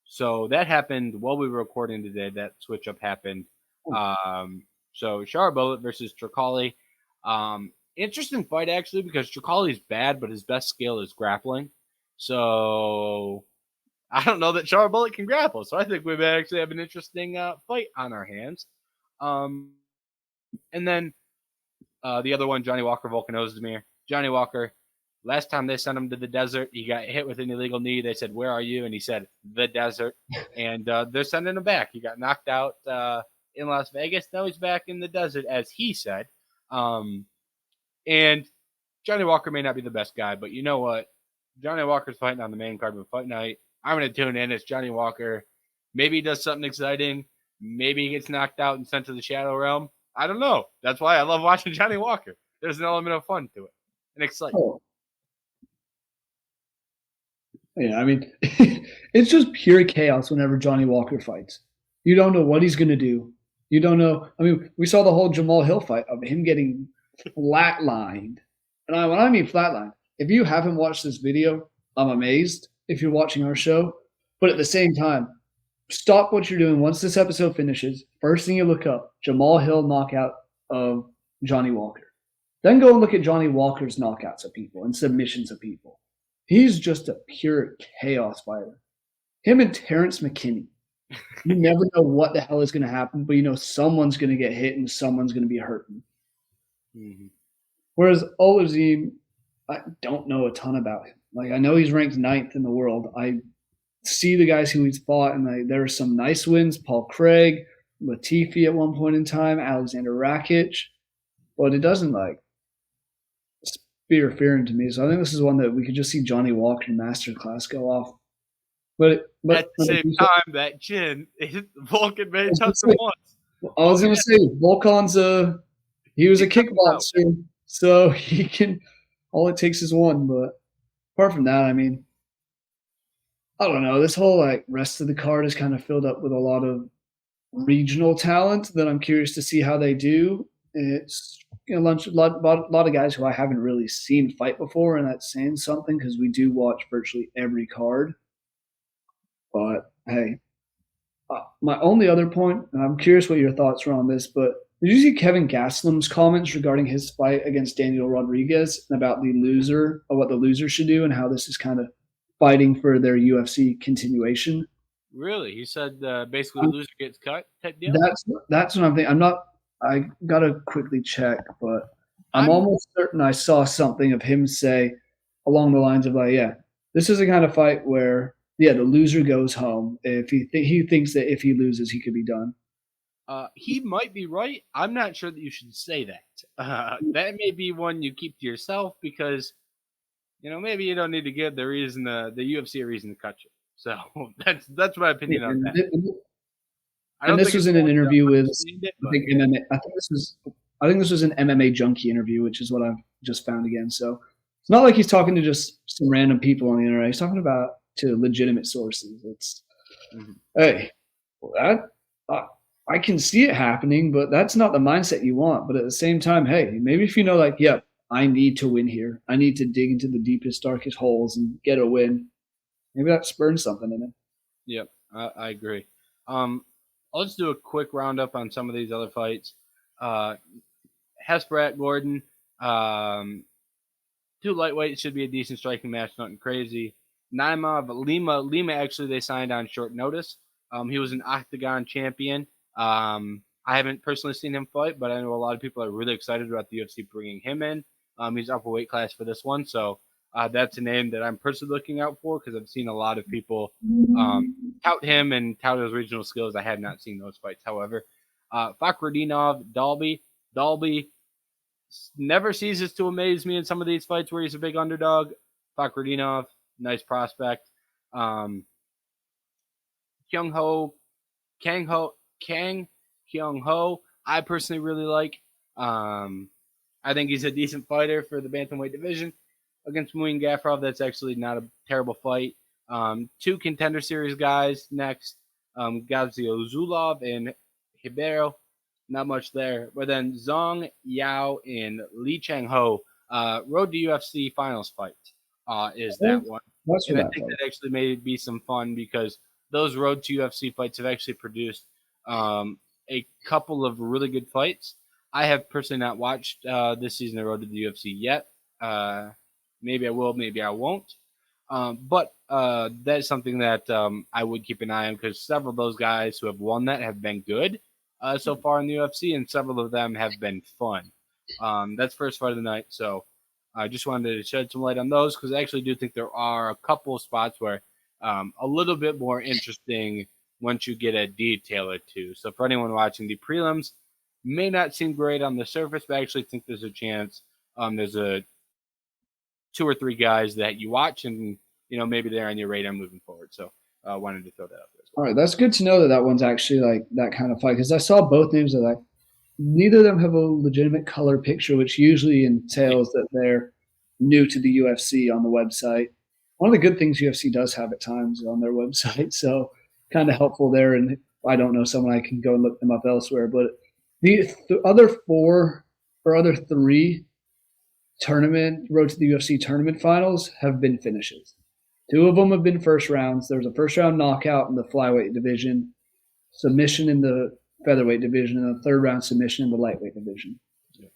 So that happened while we were recording today. That switch up happened. So Shar Bullet versus Trocoli. Interesting fight, actually, because Trocoli's bad, but his best skill is grappling. So I don't know that Shar Bullet can grapple. So I think we may actually have an interesting fight on our hands. And then the other one, Johnny Walker, Volkan Ozdemir. Johnny Walker, last time they sent him to the desert, he got hit with an illegal knee. They said, "Where are you?" And he said, "The desert." And they're sending him back. He got knocked out in Las Vegas. Now he's back in the desert, as he said. And Johnny Walker may not be the best guy, but you know what? Johnny Walker's fighting on the main card of a fight night. I'm going to tune in. It's Johnny Walker. Maybe he does something exciting. Maybe he gets knocked out and sent to the Shadow Realm. I don't know. That's why I love watching Johnny Walker. There's an element of fun to it and excitement.
Oh. Yeah, I mean, it's just pure chaos whenever Johnny Walker fights. You don't know what he's going to do. You don't know. I mean, we saw the whole Jamal Hill fight of him getting flatlined. And when I mean flatlined, if you haven't watched this video, I'm amazed if you're watching our show. But at the same time, stop what you're doing. Once this episode finishes, first thing you look up, Jamal Hill knockout of Johnny Walker. Then go and look at Johnny Walker's knockouts of people and submissions of people. He's just a pure chaos fighter. Him and Terrence McKinney. You never know what the hell is going to happen, but you know someone's going to get hit and someone's going to be hurting.
Mm-hmm.
Whereas Olazim, I don't know a ton about him. Like, I know he's ranked 9th in the world. I see the guys who he's fought, and there are some nice wins. Paul Craig, Latifi at one point in time, Alexander Rakic. But it doesn't, spear fear into me. So I think this is one that we could just see Johnny Walker masterclass go off. But
at the same time, that chin, Volkan may touch him once.
I was going to say, Volkan's he was a kickboxer, so he can. All it takes is one. But apart from that, I mean, I don't know. This whole rest of the card is kind of filled up with a lot of regional talent that I'm curious to see how they do. It's a lot of guys who I haven't really seen fight before, and that's saying something because we do watch virtually every card. But hey, my only other point, and I'm curious what your thoughts were on this, but did you see Kevin Gaslam's comments regarding his fight against Daniel Rodriguez and about the loser, or what the loser should do, and how this is kind of fighting for their UFC continuation?
Really? He said basically
I'm,
loser gets cut type deal.
that's what I'm thinking. I'm not. I gotta quickly check, but I'm
I'm
almost certain I saw something of him say along the lines of like, yeah, this is the kind of fight where yeah, the loser goes home. If he thinks that if he loses, he could be done.
he might be right. I'm not sure that you should say that. That may be one you keep to yourself because maybe you don't need to give the UFC a reason to cut you. So that's my
Yeah,
opinion on that. I
and
don't
this
think
was
it's
in an
one to
interview with
understand it,
I
but
think MMA. I think this was an MMA junkie interview, which is what I've just found again. So it's not like he's talking to just some random people on the internet. He's talking about to legitimate sources. It's
mhm.
hey, well, that I can see it happening, but that's not the mindset you want. But at the same time, hey, maybe if you know, like, yep, I need to win here. I need to dig into the deepest, darkest holes and get a win. Maybe that spurns something in him.
Yep, I agree. Um, I'll just do a quick roundup on some of these other fights. Uh, Hesprat Gordon, um, two lightweights should be a decent striking match, nothing crazy. Naimov Lima actually they signed on short notice. He was an Octagon champion. I haven't personally seen him fight, but I know a lot of people are really excited about the UFC bringing him in. He's upper weight class for this one, so that's a name that I'm personally looking out for because I've seen a lot of people um, tout him and tout his regional skills. I have not seen those fights, however. Fakhretdinov, Dalby never ceases to amaze me in some of these fights where he's a big underdog. Fakhretdinov, nice prospect. Um, Kyung Ho, Kang Kyung Ho, I personally really like. Um, I think he's a decent fighter for the bantamweight division. Against Muin Gafrov, that's actually not a terrible fight. Two contender series guys next, Gazio Zulov and Hibero. Not much there. But then Zong Yao and Lee Chang Ho, road to UFC finals fight is that one.
That's for
And I
that
think
fight.
that actually may be some fun because those road to UFC fights have actually produced a couple of really good fights. I have personally not watched this season of Road to the UFC yet. Maybe I will, maybe I won't. But that's something that I would keep an eye on because several of those guys who have won that have been good so far in the UFC, and several of them have been fun. That's first fight of the night, so I just wanted to shed some light on those because I actually do think there are a couple of spots where a little bit more interesting once you get a detail or two. So for anyone watching the prelims, may not seem great on the surface, but I actually think there's a chance. There's a two or three guys that you watch and maybe they're on your radar moving forward. So wanted to throw that out there as
All
well.
right, that's good to know that that one's actually like that kind of fight because I saw both names of like neither of them have a legitimate color picture, which usually
Yeah,
entails that they're new to the UFC on the website. One of the good things UFC does have at times on their website, so kind of helpful there. And if I don't know someone, I can go and look them up elsewhere. But the other four or other three tournament road to the UFC tournament finals have been finishes. Two of them have been first rounds. There was a first round knockout in the flyweight division, submission in the featherweight division, and a third round submission in the lightweight division.
yeah,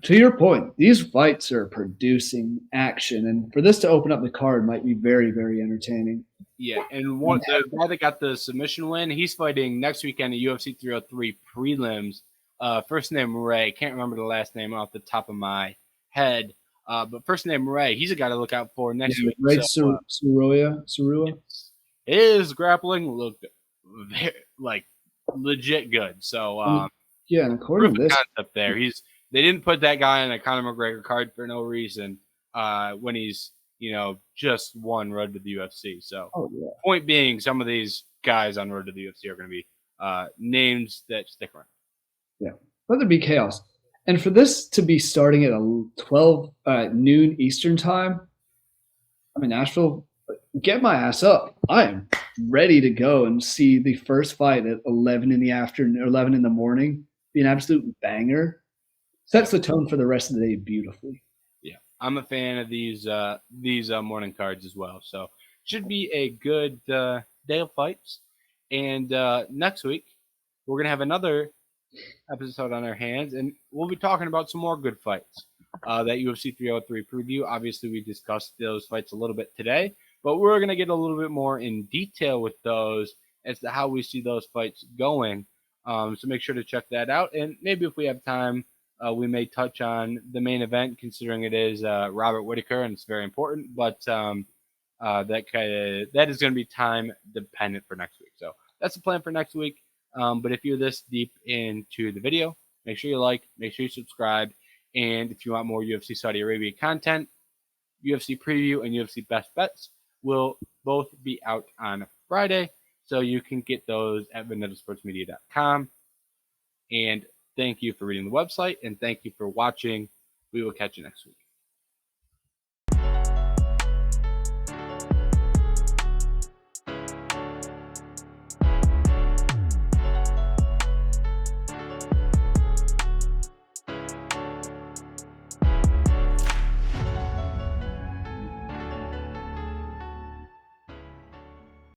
To your point, these fights are producing action, and for this to open up the card might be very, very entertaining.
yeah. And one the guy that got the submission win, he's fighting next weekend at UFC 303 prelims. First name Ray, can't remember the last name off the top of my head. But first name Ray, he's a guy to look out for
Yeah,
next week.
right,
So
Sarua.
his grappling looked very, like legit good. So
Yeah, and according
proof
to
of
this,
concept there. They didn't put that guy on a Conor McGregor card for no reason. When he's just one road to the UFC. So
oh yeah,
point being, some of these guys on road to the UFC are going to be names that stick around.
yeah, let there be chaos. And for this to be starting at 12 noon Eastern time, I'm in Nashville. Get my ass up. I am ready to go and see the first fight at 11 in the afternoon, 11 in the morning. Be an absolute banger. Sets
Yep.
the tone for the rest of the day beautifully.
Yeah, I'm a fan of these morning cards as well. So should be a good day of fights. And next week we're gonna have another episode on our hands, and we'll be talking about some more good fights. That UFC 303 preview. Obviously, we discussed those fights a little bit today, But we're going to get a little bit more in detail with those as to how we see those fights going. So make sure to check that out. And maybe if we have time, we may touch on the main event, considering it is Robert Whittaker and it's very important. But that is going to be time dependent for next week. So that's the plan for next week. But if you're this deep into the video, make sure you like, make sure you subscribe. And if you want more UFC Saudi Arabia content, UFC preview and UFC best bets will both be out on Friday. So you can get those at VenettaSportsMedia.com. And thank you for reading the website, and thank you for watching. We will catch you next week.